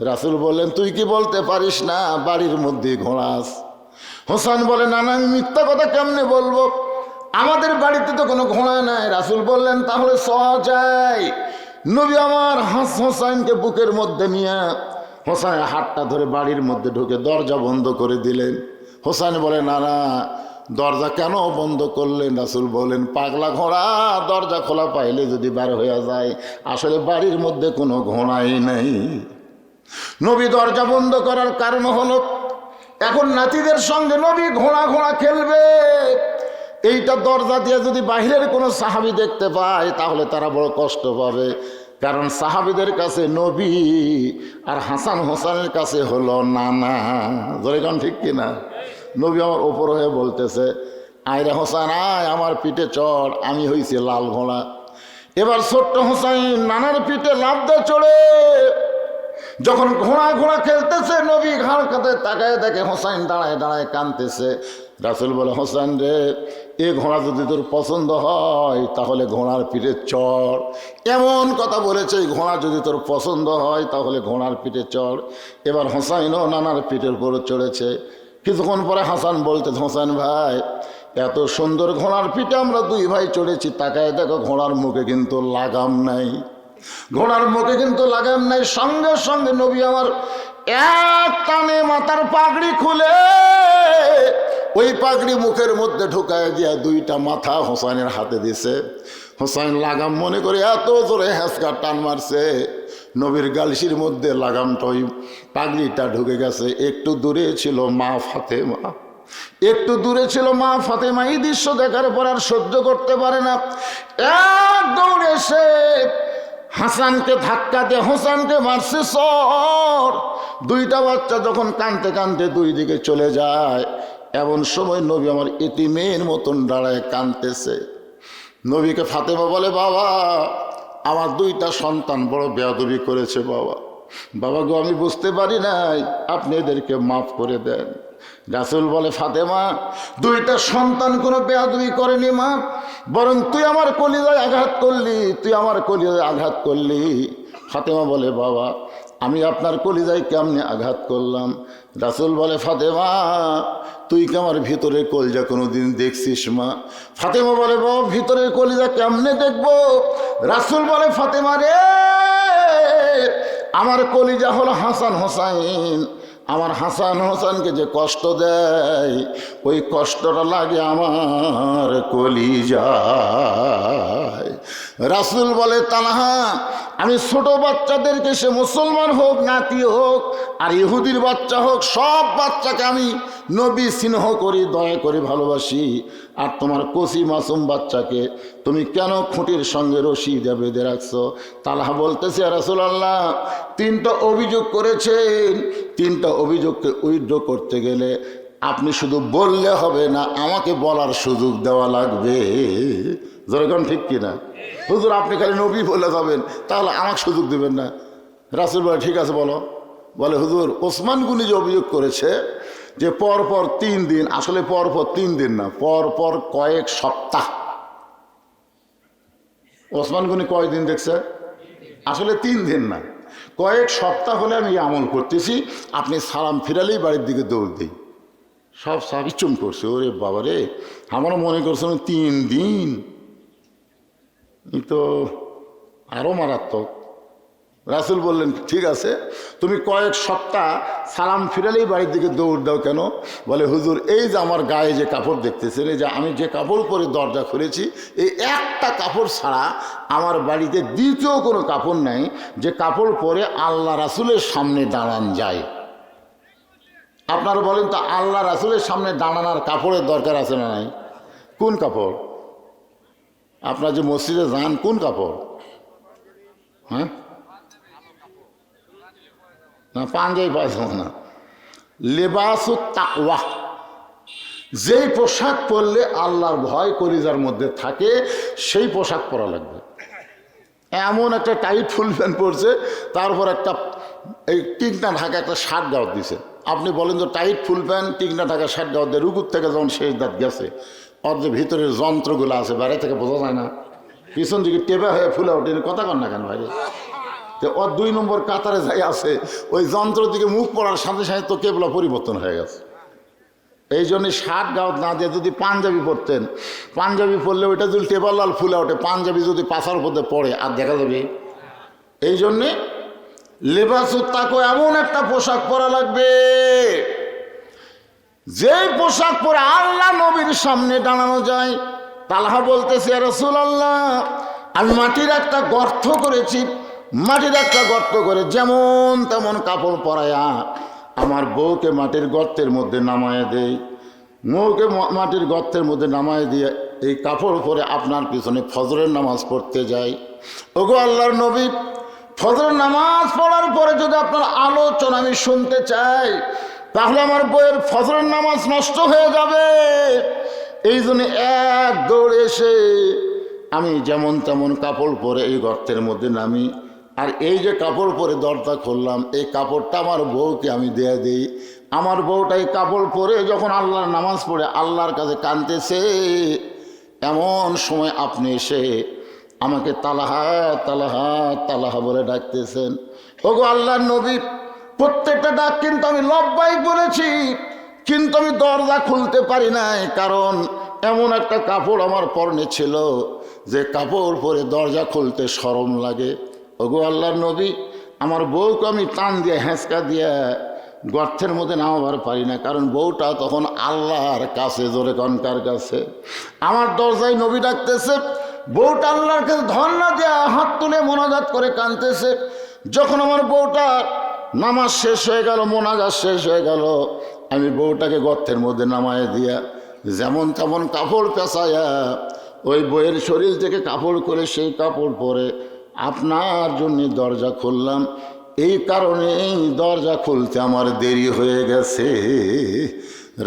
রাসূল বললেন, তুই কি বলতে পারিস না বাড়ির মধ্যে ঘোড়া আছে? হোসাইন বলে, না না, আমি মিথ্যা কথা কেমনে বলবো, আমাদের বাড়িতে তো কোনো ঘোড়া নাই। রাসূল বললেন, তাহলে যাই। নবী আমার হোসাইনকে বুকের মধ্যে নিয়ে হোসাইনের হাতটা ধরে বাড়ির মধ্যে ঢুকে দরজা বন্ধ করে দিলেন। হোসাইন বলে, না না, দরজা কেন বন্ধ করলেন? রাসূল বলেন, পাগলা ঘোড়া দরজা খোলা পাইলে যদি বার হয়ে যায়, আসলে বাড়ির মধ্যে কোনো ঘোড়াই নাই। নবী দরজা বন্ধ করার কারণ হলো, এখন নাতিদের সঙ্গে নবী ঘোড়া ঘোড়া খেলবে। এইটা দরজা দিয়ে যদি বাহিরের কোনো সাহাবী দেখতে পায়, তাহলে তারা বড় কষ্ট পাবে। কারণ সাহাবীদের কাছে নবী আর হাসান হোসেনের কাছে হলো নানা। যেরকম ঠিক কিনা? নবী আমার ওপর হয়ে বলতেছে, আয়রে হোসেন আয়, আমার পিঠে চড়, আমি হইছি লাল ঘোড়া। এবার ছোট্ট হোসাইন নানার পিঠে লাফ দিয়ে চড়ে যখন ঘোড়া ঘোড়া খেলতেছে, নবী ঘাড় কাঁধে তাকায় দেখে হোসাইন দাঁড়ায় দাঁড়ায় কাঁদতেছে। রাসূল বলে, হোসেন রে, এ ঘোড়া যদি তোর পছন্দ হয় তাহলে ঘোড়ার পিঠে চড়। এমন কথা বলেছে, এই ঘোড়া যদি তোর পছন্দ হয় তাহলে ঘোড়ার পিঠে চড়। এবার হোসাইনও নানার পিঠের উপর চড়েছে। কিছুক্ষণ পরে হাসান বলতে, হোসেন ভাই, এত সুন্দর ঘোড়ার পিঠে আমরা 2 ভাই চড়েছি, তাকায় দেখো ঘোড়ার মুখে কিন্তু লাগাম নাই, ঘোড়ার মুখে কিন্তু লাগাম নাই। সঙ্গে সঙ্গে নবী আমার এক টানে মাথার পাগড়ি খুলে ওই পাগড়ি মুখের মধ্যে ঢুকায় দিয়া দুইটা মাথা হোসাইনের হাতে দিছে। হোসাইন লাগাম মনে করে এত জোরে হ্যাঁচকা টান মারছে, নবীর গালসির মধ্যে লাগামটা ওই পাগড়িটা ঢুকে গেছে। একটু দূরে ছিল মা ফাতেমা, একটু দূরে ছিল মা ফাতেমা। এই দৃশ্য দেখার পর আর সহ্য করতে পারে না, এক দৌড়ে এসে হাসানকে ধাক্কা দিয়ে হোসেনকে মারছে সর। দুইটা বাচ্চা যখন কাঁদতে কাঁদতে দুই দিকে চলে যায়, এমন সময় নবী আমার ইতিমের মতন দাঁড়ায় কাঁদতেছে। নবীকে ফাতেমা বলে, বাবা আমার দুইটা সন্তান বড় বেয়াদবি করেছে বাবা। বাবা গো আমি বুঝতে পারি নাই, আপনি এদেরকে মাফ করে দেন। রাসূল বলে, ফাতেমা দুইটা সন্তান কোনো বেয়াদবি করেনি মা, বরং তুই আমার কলিজায় আঘাত করলি, তুই আমার কলিজায় আঘাত করলি। ফাতেমা বলে, বাবা আমি আপনার কলিজায় কেমনে আঘাত করলাম? রাসূল বলে, ফাতেমা তুই কি আমার ভিতরের কলিজা কোনোদিন দেখছিস মা? ফাতেমা বলে, বাবা ভিতরের কলিজা কেমনে দেখবো? রাসূল বলে, ফাতেমা রে আমার কলিজা হলো হাসান হোসাইন, আমার হাসান হোসেনকে যে কষ্ট দেয় ওই কষ্টটা লাগে আমার কলিজায়। রাসূল বলে, তালহা আমি ছোট বাচ্চাদেরকে, সে মুসলমান হোক নাতি হোক আর ইহুদির বাচ্চা হোক, সব বাচ্চাকে আমি নবী স্নেহ করি, দয়া করে ভালোবাসি। আর তোমার কচি মাসুম বাচ্চাকে তুমি কেন খুঁটির সঙ্গে রশি দিয়ে বেঁধে রাখছো? তালহা বলতেছে, রাসূলুল্লাহ তিনটা অভিযোগ করেছেন, তিনটা অভিযোগকে উইথড্র করতে গেলে আপনি শুধু বললে হবে না, আমাকে বলার সুযোগ দেওয়া লাগবে। যেরকম ঠিক কিনা? হুজুর আপনি খালি নবী বলে যাবেন, তাহলে আমাকে সুযোগ দেবেন না? রাসূল বলে, ঠিক আছে বলো। বলে, হুজুর ওসমান গনি যে অভিযোগ করেছে যে পরপর 3 দিন, আসলে পরপর 3 দিন না, পরপর কয়েক সপ্তাহ। ওসমান গনি কয়দিন দেখছে? আসলে 3 দিন না, কয়েক সপ্তাহ হলে আমি আমল করতেছি, আপনি সালাম ফিরালেই বাড়ির দিকে দৌড় দিই। সব সাবি চুম করছে, ওরে বাবা রে, আমারও মনে করছে 3 দিন, তো আরও মারাত্মক। রাসূল বললেন, ঠিক আছে তুমি কয়েক সপ্তাহ সালাম ফিরালেই বাড়ির দিকে দৌড় দাও কেন? বলে, হুজুর এই যে আমার গায়ে যে কাপড় দেখতেছেন, এই যে আমি যে কাপড় পরে দরজা খুলেছি, এই একটা কাপড় ছাড়া আমার বাড়িতে দ্বিতীয় কোনো কাপড় নাই যে কাপড় পরে আল্লাহ রাসূলের সামনে দাঁড়ান যায়। আপনারা বলেন তো, আল্লাহ রাসূলের সামনে দাঁড়ানোর কাপড়ের দরকার আছে না নাই? কোন কাপড়? আপনার যে মসজিদে যান কোন কাপড়? হ্যাঁ না, পাঞ্জাবি পায়জামা না, লেবাসুত তাকওয়া। যেই পোশাক পরলে আল্লাহর ভয় কলিজার মধ্যে থাকে সেই পোশাক পরা লাগবে। এমন একটা টাইট ফুল প্যান্ট পরছে, তারপর একটা এই টিকনা ঢাকা একটা শার্ট গাওয়াত দিছে। আপনি বলেন তো, টাইট ফুল প্যান্ট টিকনা ঢাকা শার্ট গাওয়াত দিয়ে রুকুর থেকে যখন শেষ দাঁত গেছে, ওর যে ভিতরের যন্ত্রগুলো আছে বাইরে থেকে বোঝা যায় না, পিছন দিকে টেপা হয়ে ফুলে ওঠে, কথা কন না কেন বাইরে? তো ওর 2 নম্বর কাতারে যাই আছে, ওই যন্ত্র দিকে মুখ পড়ার সাথে সাথে তো কেবলা পরিবর্তন হয়ে গেছে। এই জন্যে শার্ট গাউত না দিয়ে যদি পাঞ্জাবি পরতেন, পাঞ্জাবি পরলে ওইটা যদি টেবার লাল ফুলে ওঠে, পাঞ্জাবি যদি পাশার মধ্যে পড়ে আর দেখা যাবে। এই জন্যে লেবাসুত তাকওয়া, এমন একটা পোশাক পরা লাগবে যে পোশাক পরে আল্লাহ নবীর সামনে দাঁড়ানো যায়। তালহা বলতেছে, ইয়া রাসূলুল্লাহ আমি মাটির একটা গর্ত করেছি, মাটির একটা গর্ত করে যেমন তেমন কাপড় পরায়া আমার বউকে মাটির গর্তের মধ্যে নামায় দেই, বউকে মাটির গর্তের মধ্যে নামায় দিয়ে এই কাপড় পরে আপনার পিছনে ফজরের নামাজ পড়তে যাই। ওগো আল্লাহর নবী, ফজরের নামাজ পড়ার পরে যদি আপনার আলোচনা আমি শুনতে চাই, তাহলে আমার বউয়ের ফজরের নামাজ নষ্ট হয়ে যাবে। এই জন্য এক দৌড়ে এসে আমি যেমন তেমন কাপড় পরে এই গর্তের মধ্যে নামি, আর এই যে কাপড় পরে দরজা খুললাম, এই কাপড়টা আমার বউকে আমি দিয়ে দিই। আমার বউটা এই কাপড় পরে যখন আল্লাহর নামাজ পড়ে আল্লাহর কাছে কাঁদতেছে, এমন সময় আপনি এসে আমাকে তালহা তালহা তালহা বলে ডাকতেছেন। ওগো আল্লাহর নবী, প্রত্যেকটা ডাক কিন্তু আমি লব্বাইক বলেছি, কিন্তু আমি দরজা খুলতে পারি নাই, কারণ এমন একটা কাপড় আমার পরনে ছিল যে কাপড় পরে দরজা খুলতে শরম লাগে। ওগো আল্লাহর নবী, আমার বউকে আমি টান দিয়ে হেঁচকা দিয়ে গর্তের মধ্যে নামাবার পারি না, কারণ বউটা তখন আল্লাহর কাছে, জোরে কনকার কাছে। আমার দরজায় নবী ডাকতেছে, বউটা আল্লাহর কাছে ধর্ণা দেয়া হাত তুলে মোনাজাত করে কাঁদতেছে। যখন আমার বউটা নামাজ শেষ হয়ে গেল, মোনাজাত শেষ হয়ে গেল, আমি বউটাকে গর্তের মধ্যে নামায় দিয়া যেমন তেমন কাপড় পেঁচাইয়া ওই বইয়ের শরীর থেকে কাপড় করে সেই কাপড় পরে আপনার জন্য দরজা খুললাম। এই কারণে এই দরজা খুলতে আমার দেরি হয়ে গেছে।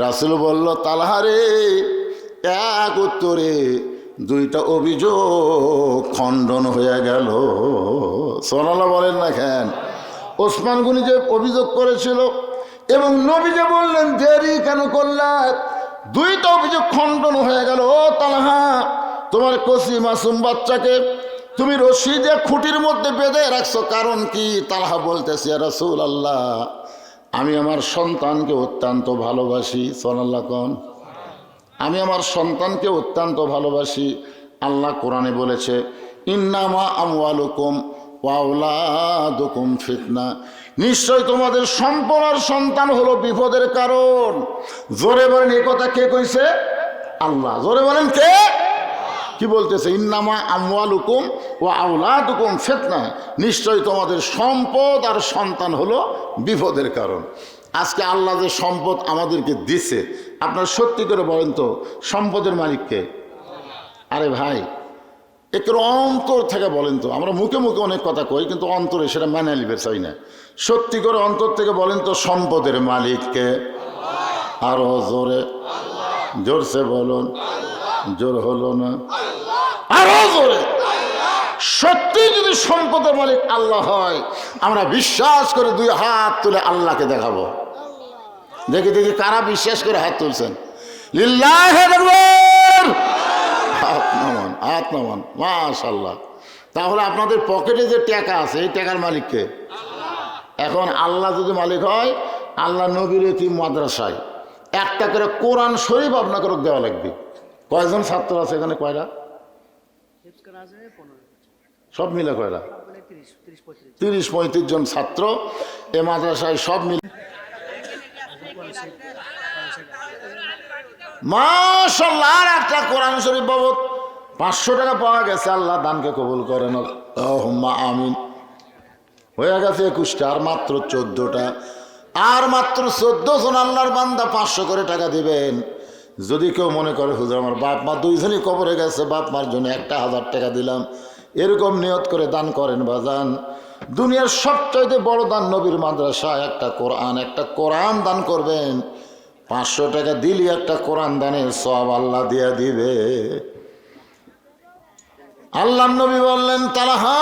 রাসূল বলল, তালহারে, এক উত্তরে দুইটা অভিযোগ খণ্ডন হয়ে গেল। সুবহানাল্লাহ বলেন না কেন? ওসমান গনি যে অভিযোগ করেছিল এবং নবী যে বললেন দেরি কেন করলা, দুইটা অভিযোগ খণ্ডন হয়ে গেল। ও তালহা, তোমার কচি মাসুম বাচ্চাকে তুমি রশি দিয়ে খুঁটির মধ্যে বেঁধে রাখছো, কারণ কি? তালহা বলতেছে, ইয়া রাসূলুল্লাহ, আমি আমার সন্তানকে অত্যন্ত ভালোবাসি। সুবহানাল্লাহ কোন? আমি আমার সন্তানকে অত্যন্ত ভালোবাসি। আল্লাহ কোরআনে বলেছে, ইন্নামা আমওয়ালুকুম ওয়া আওলাদুকুম ফিতনা, নিশ্চয় তোমাদের সম্পদ আর সন্তান হলো বিপদের কারণ। জোরে বলেন, এই কথা কে কইছে? আল্লাহ। জোরে বলেন, কে? কি বলতেছে? ইন্নামা আমওয়ালুকুম ওয়া আওলাদুকুম ফিতনা, নিশ্চয় তোমাদের সম্পদ আর সন্তান হলো বিপদের কারণ। আজকে আল্লাহ যে সম্পদ আমাদেরকে দিছে, আপনার সত্যি করে বলেন তো সম্পদের মালিককে? আরে ভাই, একটু অন্তর থেকে বলেন তো। আমরা মুখে মুখে অনেক কথা কই, কিন্তু অন্তরে সেটা মেনে নিবে চাই না। সত্যি করে অন্তর থেকে বলেন তো সম্পদের মালিককে? আরো জোরে, জোরসে বলুন। জোর হলো না, আরো জোরে। সত্যি যদি সম্পদের মালিক আল্লাহ হয়, আমরা বিশ্বাস করে দুই হাত তুলে আল্লাহকে দেখাবো। দেখি দেখি কারা বিশ্বাস করে হাত তুলছেন। লিল্লাহি আকবার, হাত নামান, হাত নামান। মাশাআল্লাহ। তাহলে আপনাদের পকেটে যে টাকা আছে, এই টাকার মালিককে? এখন আল্লাহ যদি মালিক হয়, আল্লাহ নবীর এতিম মাদ্রাসায় একটা করে কোরআন শরীফ আপনাকে দেওয়া লাগবে। কয়জন ছাত্র আছে এখানে? কয়টা? সব মিলে কয়টা? 30-35 জন ছাত্র এ মাদ্রাসায় সব মিলে। মাশাআল্লাহ, আর একটা কোরআন শরীফ বাবদ 500 টাকা পাওয়া গেছে। আল্লাহ দানকে কবুল করেন, আল্লাহুম্মা আমিন। হয়ে গেছে 21টা, আর মাত্র 14টা। আর মাত্র 14 জন আল্লাহর বান্দা 500 করে টাকা দিবেন। যদি কেউ মনে করে হুজুর আমার বাপ মা দুইজনই কবরে গেছে, বাপ মার জন্য 1000 টাকা দিলাম, এরকম নিয়ত করে দান করেন বাজান। দুনিয়ার সবচাইতে বড় দান নবীর মাদ্রাসায় একটা কোরআন দান করবেন। 500 টাকা দিলি একটা কোরআন দানের সওয়াব আল্লাহ দিয়া দিবে। আল্লাহ নবী বললেন, তালহা,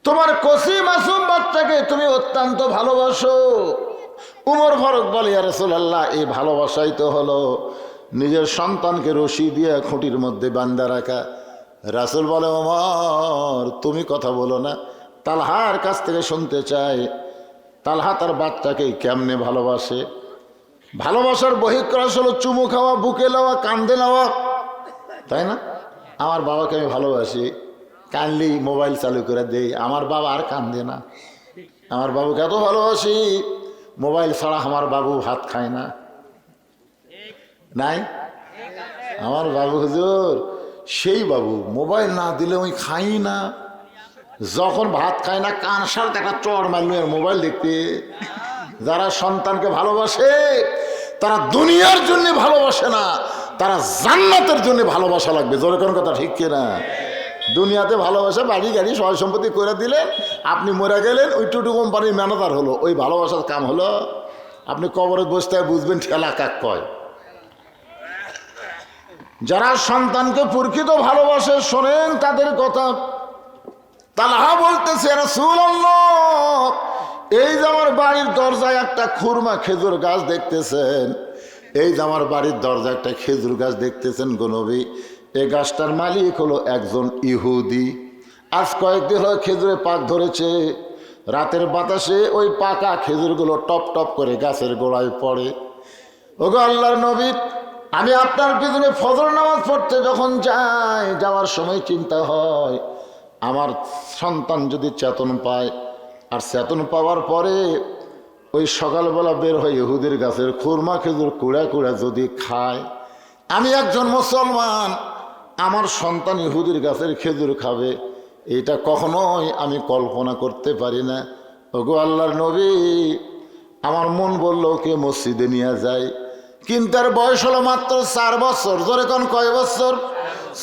তোমার কসি মাসুম বাচ্চাকে তুমি অত্যন্ত ভালোবাসো। উমর ফারুক বলে, ইয়া রাসূলুল্লাহ, এই ভালোবাসাই তো হলো নিজের সন্তানকে রশি দিয়ে খুঁটির মধ্যে বান্ধা রাখা। রাসূল বলে, ওমর, তুমি কথা বলো না, তালহার কাছ থেকে শুনতে চাই, তালহা তার বাচ্চাকে কেমনে ভালোবাসে। ভালোবাসার বহিঃপ্রকাশ হলো চুমু খাওয়া, বুকে নেওয়া, কান্দে নেওয়া, তাই না? আমার বাবাকে আমি ভালোবাসি, কানলি মোবাইল চালু করে দেই, আমার বাবা আর কান্দে না। আমার বাবুকে এত ভালোবাসি, মোবাইল ছাড়া আমার বাবু ভাত খায় না। নাই? আমার বাবু হুজুর সেই বাবু, মোবাইল না দিলে ওই খাই না। যখন ভাত খায় না, কান সারতে একটা চড় মারল আর মোবাইল দেখতে। যারা সন্তানকে ভালোবাসে তারা দুনিয়ার জন্য ভালোবাসে না, তারা জান্নাতের জন্য ভালোবাসা লাগবে। জোরে কোন কথা ঠিক কিনা? দুনিয়াতে ভালোবাসা, বাড়ি গাড়ি সয় সম্পত্তি করে দিলেন, আপনি মরে গেলেন, ওই টুটু কোম্পানির ম্যানেজার হলো, ওই ভালোবাসার কাম হলো। আপনি কবরে বসতে বুঝবেন ঠেলা কাক কয়। যারা সন্তানকে প্রকৃত ভালোবাসে, শোনেন তাদের কথা। তালহা বলতেছে, রাসূলুল্লাহ, এই যে আমার বাড়ির দরজায় একটা খুরমা খেজুর গাছ দেখতেছেন, এই যে আমার বাড়ির দরজায় একটা খেজুর গাছ দেখতেছেন গো নবী, এই গাছটার মালিক হলো একজন ইহুদি। আজ কয়েকদিন হলো খেজুরে পাক ধরেছে, রাতের বাতাসে ওই পাকা খেজুরগুলো টপ টপ করে গাছের গোড়ায় পড়ে। ওগো আল্লাহর নবী, আমি আপনার পিছনে ফজর নামাজ পড়তে যখন যাই, যাওয়ার সময় চিন্তা হয় আমার সন্তান যদি চেতন পায়, আর চেতন পাওয়ার পরে ওই সকালবেলা বের হয়ে ইহুদির গাছের খুরমা খেজুর কুড়া কুড়া যদি খায়, আমি একজন মুসলমান, আমার সন্তান ইহুদির গাছের খেজুর খাবে, এটা কখনোই আমি কল্পনা করতে পারি না। ওগো আল্লাহর নবী, আমার মন বলল ওকে মসজিদে নিয়ে যায়, কিন্তু তার বয়স হলো মাত্র 4 বছর। জোরে কোন কয় বছর?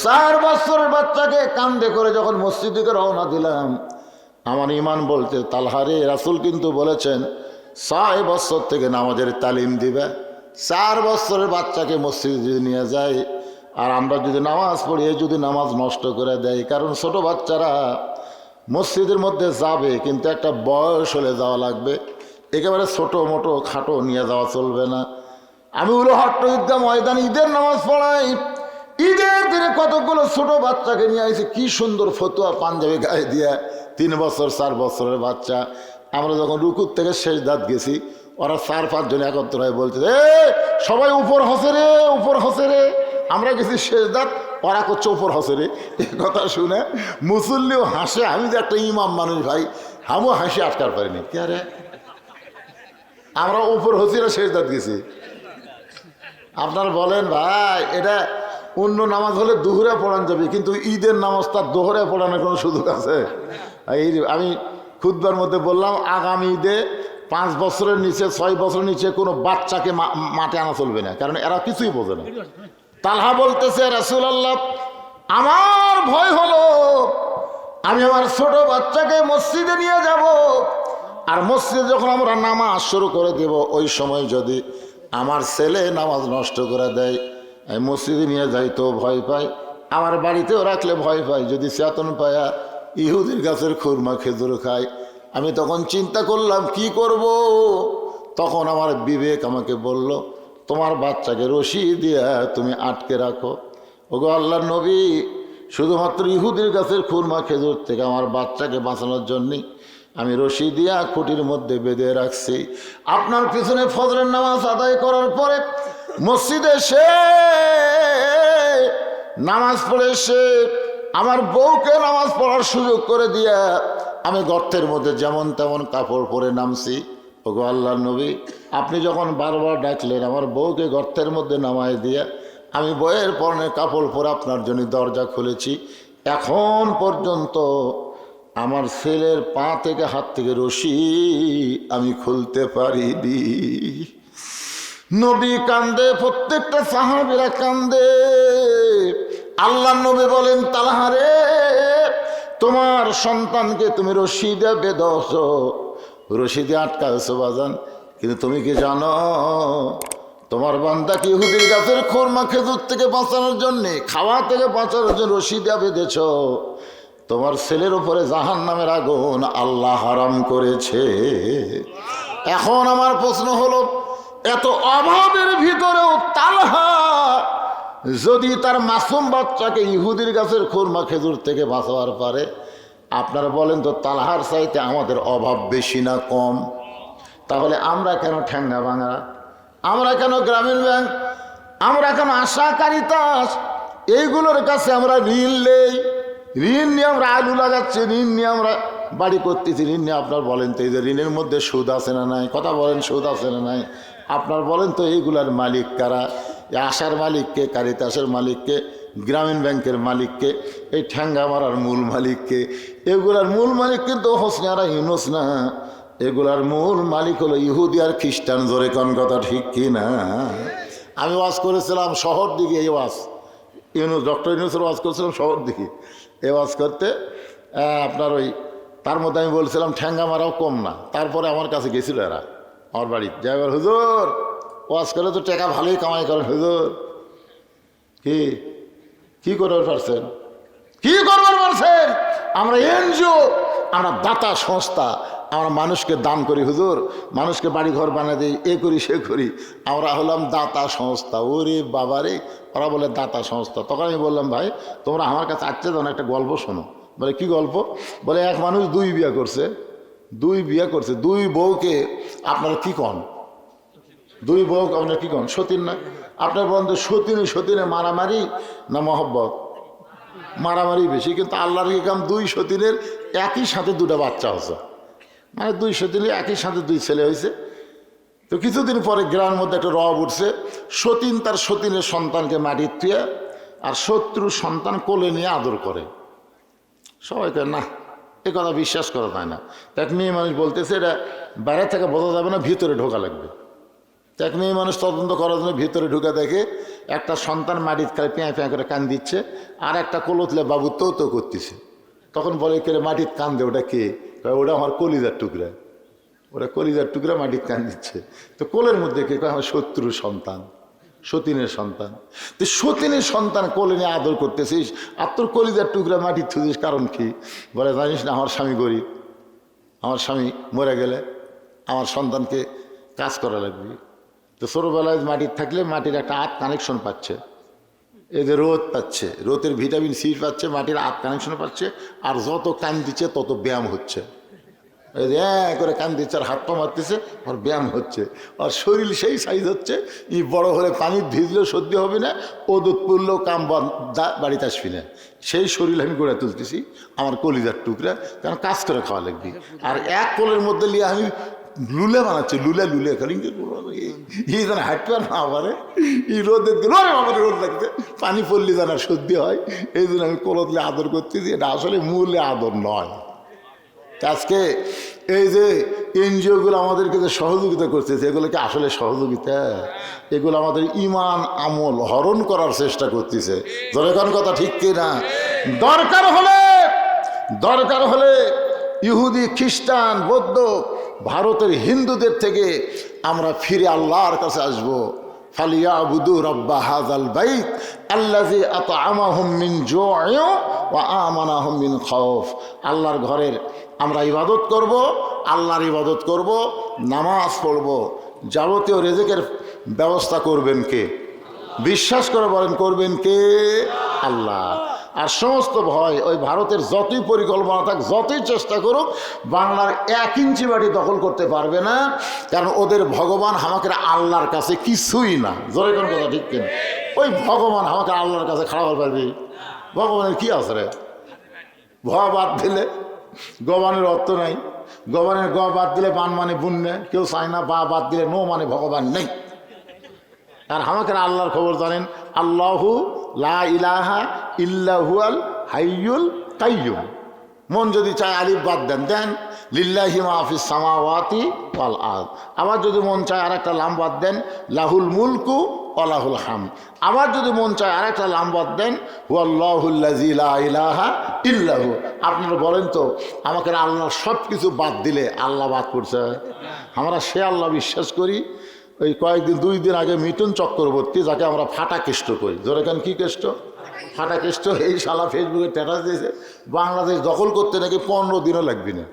4 বছরের বাচ্চাকে কান্দে করে যখন মসজিদ দিকে রওনা দিলাম, আমার ইমান বলতে তালহারে রাসূল কিন্তু বলেছেন 6 বছর থেকে নামাজের তালিম দিবে। 4 বছরের বাচ্চাকে মসজিদে যদি নিয়ে যায়, আর আমরা যদি নামাজ পড়িয়ে যদি নামাজ নষ্ট করে দেয়, কারণ ছোট বাচ্চারা মসজিদের মধ্যে যাবে কিন্তু একটা বয়স হলে যাওয়া লাগবে, একেবারে ছোটো মোটো খাটো নিয়ে যাওয়া চলবে না। আমি উলহট্ট ঈদগাহ ময়দানে ঈদের নামাজ পড়াই, ঈদের দিনে কতগুলো ছোট বাচ্চাকে নিয়ে আসে, কি সুন্দর ফতুয়া পাঞ্জাবি গায়ে দিয়ে, 3 বছর 4 বছরের বাচ্চা। আমরা যখন রুকুর থেকে শেষ দাঁত গেছি, ওরা 4-5 জন একত্র হয়ে বলছে, সবাই উপর হসে রে, উপর হসে রে। আমরা গেছি শেষ দাঁত, ওরা করছে উপর হসে রে। এই কথা শুনে মুসল্লিও হাসে, আমি যে একটা ইমাম মানুষ ভাই, আমিও হাসি আটকার পারিনি। কে রে, আমরা উপর হসিরা শেষ দাঁত গেছি। আপনারা বলেন ভাই, এটা অন্য নামাজ হলে দুহরে পড়ানো যাবে, কিন্তু ঈদের নামাজ তার দোহরে পড়ানোর কোনো সুযোগ আছে? এই আমি খুতবার মধ্যে বললাম, আগামী ঈদে 5 বছরের নিচে 6 বছরের নিচে কোনো বাচ্চাকে মাঠে আনা চলবে না, কারণ এরা কিছুই বোঝে না। তালহা বলতেছে, রাসূলুল্লাহ, আমার ভয় হলো আমি আমার ছোট বাচ্চাকে মসজিদে নিয়ে যাব, আর মসজিদে যখন আমরা নামাজ শুরু করে দেব, ওই সময় যদি আমার ছেলে নামাজ নষ্ট করে দেয়, আমি মসজিদে নিয়ে যাই তো ভয় পাই, আমার বাড়িতেও রাখলে ভয় পাই, যদি চেতন পায়া ইহুদির গাছের খুরমা খেজুর খায়। আমি তখন চিন্তা করলাম কি করব। তখন আমার বিবেক আমাকে বলল, তোমার বাচ্চাকে রশি দিয়ে তুমি আটকে রাখো। ওগো আল্লাহর নবী, শুধুমাত্র ইহুদির গাছের খুরমা খেজুর থেকে আমার বাচ্চাকে বাঁচানোর জন্যে আমি রশি দিয়া খুঁটির মধ্যে বেঁধে রাখছি। আপনার পিছনে ফজরের নামাজ আদায় করার পরে মসজিদে এসে নামাজ পড়ে এসে আমার বউকে নামাজ পড়ার সুযোগ করে দিয়া আমি গর্তের মধ্যে যেমন তেমন কাপড় পরে নামছি। ওগো আল্লাহর নবী, আপনি যখন বারবার ডাকলেন, আমার বউকে গর্তের মধ্যে নামায় দিয়া আমি বইয়ের পরনে কাপড় পরে আপনার জন্য দরজা খুলেছি। এখন পর্যন্ত আমার ছেলের পা থেকে হাত থেকে রশি আমি খুলতে পারিনি। নবী কান্দে, প্রত্যেকটা সাহাবীরা কান্দে। আল্লাহ নবী বলেন, তালহা রে, তোমার সন্তানকে তুমি রশি দিয়ে বেঁধেছ, রশি দিয়ে আটকাছো বাজান, কিন্তু তুমি কি জানো তোমার বান্দাকে ইহুদির গাছের খুরমা খেজুর থেকে বাঁচানোর জন্যে, খাওয়া থেকে বাঁচানোর জন্য রশি দিয়ে বেঁধেছ। তোমার ছেলের উপরে জাহান্নামের আগুন আল্লাহ হারাম করেছে। এখন আমার প্রশ্ন হলো, এত অভাবের ভিতরেও তালহা যদি তার মাসুম বাচ্চাকে ইহুদির গাছের খুরমা খেজুর থেকে বাঁচাবার পারে, আপনারা বলেন তো তালহার চাইতে আমাদের অভাব বেশি না কম? তাহলে আমরা কেন ঠ্যাঙ্গা ভাঙা, আমরা কেন গ্রামীণ ব্যাংক, আমরা কেন আশা কারিতাস, এইগুলোর কাছে আমরা ঋণ নেই? ঋণ নিয়ে আমরা আলু লাগাচ্ছি, ঋণ নিয়ে আমরা বাড়ি করতেছি, ঋণ নিয়ে আপনার বলেন তো এই যে ঋণের মধ্যে সুদ আছে না নাই? কথা বলেন, সুদ আছে না নাই? আপনার বলেন তো এইগুলার মালিক কারা? আশার মালিককে, কারিতাসের মালিককে, গ্রামীণ ব্যাংকের মালিককে, এই ঠ্যাঙ্গা মারার মূল মালিককে? এগুলার মূল মালিক কিন্তু হোসনারা ইউনুস না, এগুলার মূল মালিক হলো ইহুদি আর খ্রিস্টান। জোরে কোন কথা ঠিক কি না? আমি ওয়াজ করেছিলাম শহর দিকে, এই ওয়াজ ইউনুস, ডক্টর ইউনুসের ওয়াজ করেছিলাম শহর দিকে। এই ওয়াজ করতে আপনার ওই তার মধ্যে আমি বলছিলাম ঠ্যাঙ্গা মারাও কম না। তারপরে আমার কাছে গেছিল এরা, আমার বাড়ি যাই, হুজুর ওয়াজ করে তো টাকা ভালোই কামাই করেন হুজুর, কি করবার পারছেন, কি করবার পারছেন? আমরা এনজিও, আমরা দাতা সংস্থা, আমরা মানুষকে দান করি হুজুর, মানুষকে বাড়ি ঘর বানিয়ে দিই, এ করি সে করি, আমরা হলাম দাতা সংস্থা। ওরে বাবারে, ওরা বলে দাতা সংস্থা। তখন আমি বললাম, ভাই তোমরা আমার কাছে আসছে তখন একটা গল্প শোনো। বলে কি গল্প? বলে এক মানুষ 2 বিয়ে করছে, 2 বিয়ে করছে, 2 বউকে আপনারা কি কন? 2 বউ আপনারা কি কন? সতীন না? আপনার বলেন তো সতীনে মারামারি না মহব্বত? মারামারি বেশি, কিন্তু আল্লাহর কি কাম 2 সতীনের একই সাথে 2টা বাচ্চা হচ্ছে, মানে 2 সতীনের একই সাথে 2 ছেলে হয়েছে। তো কিছুদিন পরে গ্রামের মধ্যে একটা রব উঠছে, সতীন তার সতীনের সন্তানকে মাটির থুয়ে আর শত্রু সন্তান কোলে নিয়ে আদর করে। সবাই কয় না, এ কথা বিশ্বাস করা যায় না। এক মেয়ে মানুষ বলতেছে এটা বাইরে থেকে বোঝা যাবে না, ভিতরে ঢোকা লাগবে। এক মেয়ে মানুষ তদন্ত করার জন্য ভিতরে ঢুকে দেখে একটা সন্তান মাটির খালি পেঁয়া পেঁয়া করে কান দিচ্ছে, আর একটা কোলতলে বাবু তো করতেছে। তখন বলে কে মাটির কান দে, ওটা কে? ওটা আমার কলিজার টুকরা, ওরা কলিজার টুকরা মাটির কান দিচ্ছে। তো কোলের মধ্যে কে? আমার শত্রুর সন্তান, সতীনের সন্তান। তো সতীনের সন্তান কোলে নিয়ে আদর করতেছিস আর তোর কলিজার টুকরা মাটির থুছিস, কারণ কি? বলে জানিস না, আমার স্বামী গরিব, আমার স্বামী মরে গেলে আমার সন্তানকে কাজ করা লাগবে। তো ছোটোবেলায় মাটির থাকলে মাটির একটা আর্থ কানেকশন পাচ্ছে, এদের রোদ পাচ্ছে, রোদের ভিটামিন সি পাচ্ছে, মাটির আর্থ কানেকশন পাচ্ছে, আর যত কান দিচ্ছে তত ব্যায়াম হচ্ছে। করে কান দিচ্ছে আর হাত পা মারতেছে, আর ব্যায়াম হচ্ছে, আর শরীর সেই সাইজ হচ্ছে। ই বড় হলে পানির ভিজলেও সর্দি হবে না, ও দুধ পড়লেও কাম বাড়িতে আসবি না। সেই শরীর আমি গড়ে তুলতেছি, আমার কলিজার টুকরা, কারণ কাজ করে খাওয়া লাগবে। আর এক কোলের মধ্যে নিয়ে আমি লুলে বানাচ্ছি, লুলে খালি এই যেন হাঁটতে না পারে, এই রোদের দিন আমার রোদ লাগছে, পানি পড়লে যেন সর্দি হয়, এই জন্য আমি কোলতলে আদর করতেছি। এটা আসলে মূলে আদর নয়। আজকে এই যে এনজিওগুলো আমাদেরকে যে সহযোগিতা করতেছে, এগুলো কি আসলে সহযোগিতা? এগুলো আমাদের ইমান আমল হরণ করার চেষ্টা করতেছে। যখন কথা ঠিক কিনা? দরকার হলে ইহুদি, খ্রিস্টান, বৌদ্ধ, ভারতের হিন্দুদের থেকে আমরা ফিরে আল্লাহর কাছে আসবো। ফালিয়াবুদু রাব্বা হাযাল বাইত আল্লাযী আত'আমাহুম মিন জু'ইন ওয়া আমানাহুম মিন খাউফ। আল্লাহর ঘরের আমরা ইবাদত করব, আল্লাহর ইবাদত করব, নামাজ পড়ব, যাবতীয় রিজিকের ব্যবস্থা করবেন কে? বিশ্বাস করে বলেন, করবেন কে? আল্লাহ। আর সমস্ত ভয় ওই ভারতের যতই পরিকল্পনা থাক, যতই চেষ্টা করুক, বাংলার 1 ইঞ্চি বাড়ি দখল করতে পারবে না, কারণ ওদের ভগবান আমাকে আল্লাহর কাছে কিছুই না। জোরে কোন কথা ঠিক কিনা? ওই ভগবান আমাকে আল্লাহর কাছে খাড়া হতে পারবে? ভগবানের কি আছে রে? ভ বাদ দিলে গবানের অর্থ নাই, গবানের গ বাদ দিলে বান মানে বুন্নে, কেউ চায় না। বা বাদ দিলে নো মানে ভগবান নেই। আর আমাকে আল্লাহর খবর জানেন, আল্লাহু লা ইলাহা ইল্লাহুল হাইয়ুল কাইয়ুম। মন যদি চায় আলিফ বাদ দেন লিল্লাহি মা ফিস সামাওয়াতি ওয়াল আরদ। আবার যদি মন চায় আরেকটা লাম বাদ দেন, লাহুল মুলকু ওয়া লাহুল হামদ। আবার যদি মন চায় আরেকটা লাম বাদ দেন, হুয়াল্লাহুল্লাযী লা ইলাহা ইল্লাহু। আপনারা বলেন তো, আমাকে আল্লাহ সব কিছু বাদ দিলে আল্লাহ বাদ করছে? আমরা সে আল্লাহ বিশ্বাস করি। ওই কয়েকদিন 2 দিন আগে মিঠুন চক্রবর্তী, যাকে আমরা ফাটা কেষ্ট করি, ধরে কেন কি কেষ্ট? ফাটা কেষ্ট। এই শালা ফেসবুকে স্ট্যাটাস দিয়েছে বাংলাদেশ দখল করতে নাকি 15 দিনও লাগবে না।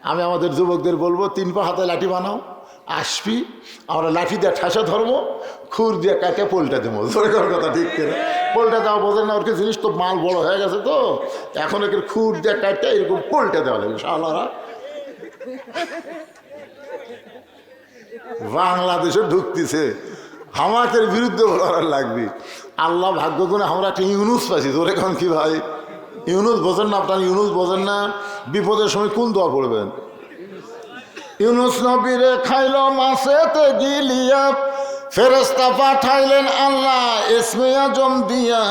আমি আমাদের যুবকদের বলবো, 3 পা হাতে লাঠি বানাও, আসবি, আমরা লাঠি দিয়ে ঠাসা ধরবো, খুর দিয়ে কাটে পোলটা দেবো। ধরে করার কথা ঠিক করে পোলটা দেওয়া বোঝেন না, ওর কি জিনিস তো মাল বড় হয়ে গেছে, তো এখন একে খুর দিয়ে কাটে এরকম পোলটা দেওয়া লাগবে। শালারা বাংলাদেশে ঢুকতেছে, হামাকের বিরুদ্ধে লড়ার লাগবে। আল্লাহ ভাগ্য করে আমরা একটা ইউনুস পাইছি। ধরে এখন কি ভাই, ইউনুস বোঝেন না? আপনার ইউনুস বোঝেন না? বিপদের সময় কোন দোয়া পড়বেন? ইউনুস নবীরে খাইল মাছেতে গিলিয়া, ফেরেশতা পাঠাইলেন আল্লাহ ইসমে আজম দিয়া।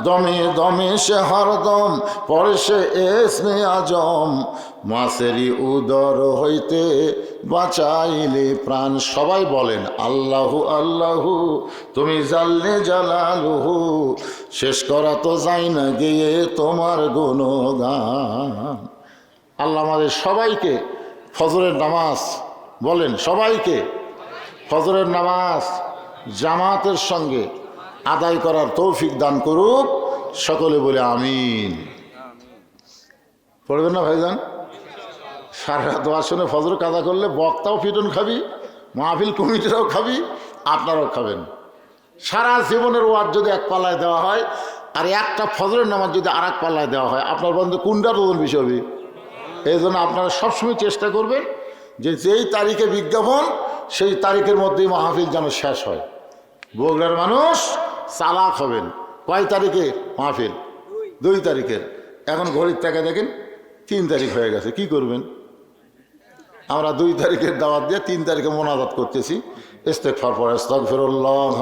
দমে দমে সে হরদম পরে সে ইসমে আজম, মাছেরই উদর হইতে বাঁচাইলে প্রাণ। সবাই বলেন আল্লাহু আল্লাহু, তুমি জাল্লে জালালুহু, শেষ করা তো যায় না গিয়ে তোমার গুণগান। আল্লাহ আমাদের সবাইকে ফজরের নামাজ, বলেন সবাইকে ফজরের নামাজ জামাতের সঙ্গে আদায় করার তৌফিক দান করুক। সকলে বলে আমিন। পড়বেন না ভাইজান? সারা রাত ওয়াজ শুনে ফজর কাজা করলে বক্তাও পিটন খাবি, মাহফিল কমিটিরাও খাবি, আপনারাও খাবেন। সারা জীবনের ওয়াজ যদি এক পাল্লায় দেওয়া হয়, আর একটা ফজরের নামাজ যদি আর এক পাল্লায় দেওয়া হয়, আপনার বন্ধু কোনটার ওজন বেশি হবে? এই জন্য আপনারা সবসময় চেষ্টা করবেন যে যেই তারিখে বিজ্ঞাপন, সেই তারিখের মধ্যেই মাহফিল যেন শেষ হয়। বগুড়ার মানুষ চালাক হবেন, কয় তারিখে মাহফিল? 2 তারিখের। এখন ঘড়ির টাকা দেখেন 3 তারিখ হয়ে গেছে, কি করবেন? আমরা 2 তারিখের দাওয়াত দিয়ে 3 তারিখে মোনাজাত করতেছি। ইস্তেগফার পড়ে আস্তাগফিরুল্লাহ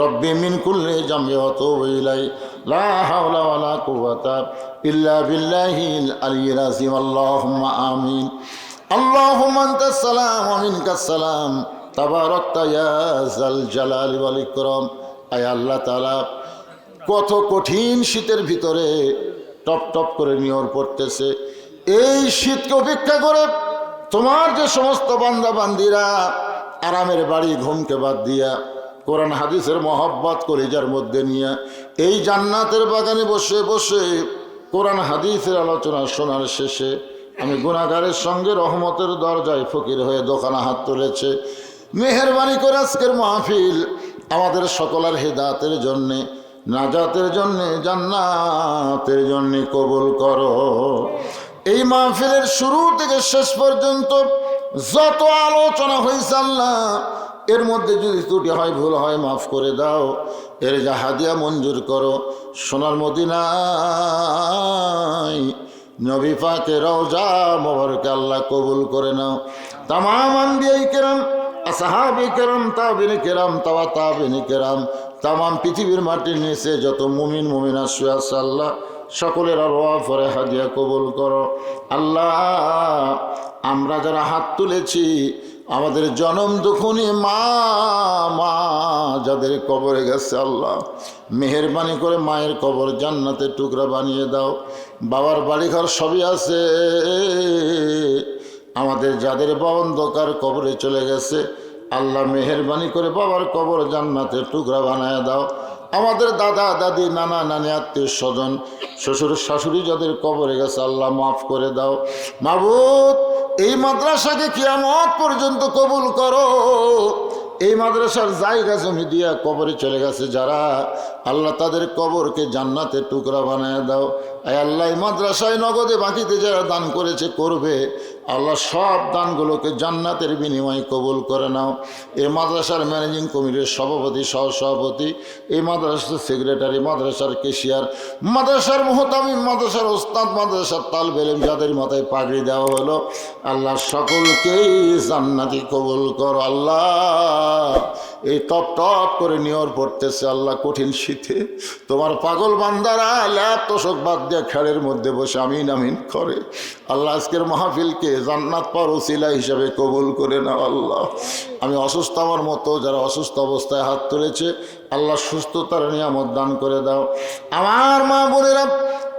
রব্বি মিন কুল্লি জামবি ওয়া তুবু ইলাইহি লা হাওলা ওয়ালা কুওয়াতা ইল্লা বিল্লাহিল আলিয়্যিল আযীম। আল্লাহুম্মা আমিন। আল্লাহুম্মা আনতাস সালাম ওয়া মিনকাস সালাম তাবারাকতা ইয়া যাল জালালি ওয়াল ইকরাম। আয় আল্লাহ তাআলা, কত কঠিন শীতের ভিতরে টপ টপ করে নিয়র পড়তেছে। এই শীতকে উপেক্ষা করে তোমার যে সমস্ত বান্দা বান্দিরা আরামের বাড়ি ঘুমকে বাদ দিয়া কোরআন হাদিসের মহব্বত কলিজার মধ্যে নিয়ে এই জান্নাতের বাগানে বসে বসে কোরআন হাদিসের আলোচনা শোনার শেষে আমি গুনাহগারের সঙ্গে রহমতের দরজায় ফকির হয়ে দোকানে হাত তুলেছে। মেহেরবানি করে আজকের মাহফিল আমাদের সকলের হেদায়েতের জন্যে, নাজাতের জন্যে, জান্নাতের জন্যে কবুল করো। এই মাহফিলের শুরু থেকে শেষ পর্যন্ত যত আলোচনা হয়েছে আল্লাহ, এর মধ্যে যদি ত্রুটি হয়, ভুল হয়, মাফ করে দাও। এর যা হাদিয়া মঞ্জুর করো। সোনার মদিনায় নবী পাকের রওজা মোবারকে আল্লাহ কবুল করে নাও। তামাম আম্বিয়া কেরাম, আসহাবে কেরাম, তাবিঈন কেরাম, তাবিঈন কেরাম, তামাম পৃথিবীর মাটির নিচে যত মুমিন মুমিনা শুয়ে আছে আল্লাহ, সকলের আরওয়াহ পরে হাদিয়া কবুল করো। আল্লাহ, আমরা যারা হাত তুলেছি, আমাদের জনম দুখুনি মা যাদের কবরে গেছে আল্লাহ, মেহেরবানি করে মায়ের কবর জান্নাতের টুকরা বানিয়ে দাও। বাবার বাড়িঘর সবই আছে, আমাদের যাদের অন্ধকার কবরে চলে গেছে আল্লাহ, মেহেরবানি করে বাবার কবর জান্নাতের টুকরা বানিয়ে দাও। আমাদের দাদা দাদি, নানা নানি, আত্মীয় স্বজন, শ্বশুর শাশুড়ি যাদের কবরে গেছে আল্লাহ মাফ করে দাও। মাবুদ, এই মাদ্রাসাকে কিয়ামত পর্যন্ত কবুল করো। এই মাদ্রাসার জায়গা জমি দিয়া কবরে চলে গেছে যারা, আল্লাহ তাদের কবরকে জান্নাতের টুকরা বানায় দাও। আয় আল্লাহ, এই মাদ্রাসায় নগদে বাকিতে যারা দান করেছে, করবে আল্লাহ, সব দানগুলোকে জান্নাতের বিনিময়ে কবুল করে নাও। এই মাদ্রাসার ম্যানেজিং কমিটির সভাপতি, সহসভাপতি, এই মাদ্রাসার সেক্রেটারি, মাদ্রাসার কেশিয়ার, মাদ্রাসার মুহতামিম, মাদ্রাসার ওস্তাদ, মাদ্রাসার তালবে ইলম যাদের মাথায় পাগড়ি দেওয়া হলো আল্লাহ, সকলকেই জান্নাতি কবুল করো। আল্লাহ, এই টপ টপ করে নিয়র পড়তেছে আল্লাহ, কঠিন শীতে তোমার পাগল বান্দারা ল্যাপ তোষক বাদ দিয়ে খেলের মধ্যে বসে আমিন আমিন করে। আল্লাহ, আজকের মাহফিলকে জান্নাত পাওয়ার ওসিলা হিসাবে কবুল করে নাও। আল্লাহ, আমি অসুস্থ, আমার মতো যারা অসুস্থ অবস্থায় হাত তুলেছে আল্লাহ, সুস্থতার নিয়ামত দান করে দাও। আমার মা বোনেরা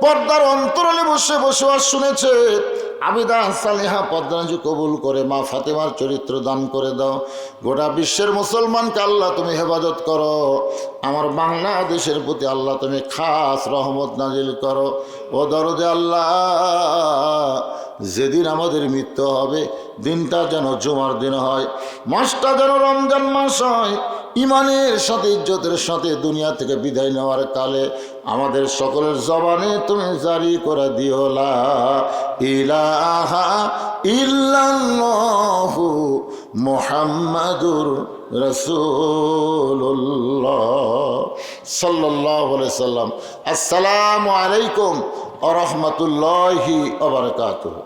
পর্দার অন্তরালে বসে বসবাস শুনেছে, আবিদা সালিহা পদ্মাঞ্জু কবুল করে মা ফাতেমার চরিত্র দান করে দাও। গোটা বিশ্বের মুসলমানকে আল্লাহ তুমি হেফাজত করো। আমার বাংলাদেশের প্রতি আল্লাহ তুমি খাস রহমত নাজিল করো। ও দরদে আল্লাহ, যেদিন আমাদের মৃত্যু হবে দিনটা যেন জুমার দিন হয়, মাসটা যেন রমজান মাস হয়, ইমানের সাথে ইজ্জতের সাথে দুনিয়া থেকে বিদায় নেওয়ার কালে আমাদের সকলের জবানে তুমি জারি করে দিও লা ইলাহা ইল্লাল্লাহু মুহাম্মাদুর রাসূলুল্লাহ সাল্লাল্লাহু আলাইহি সাল্লাম। আসসালামু আলাইকুম ওয়া রাহমাতুল্লাহি ওয়া বারাকাতুহু।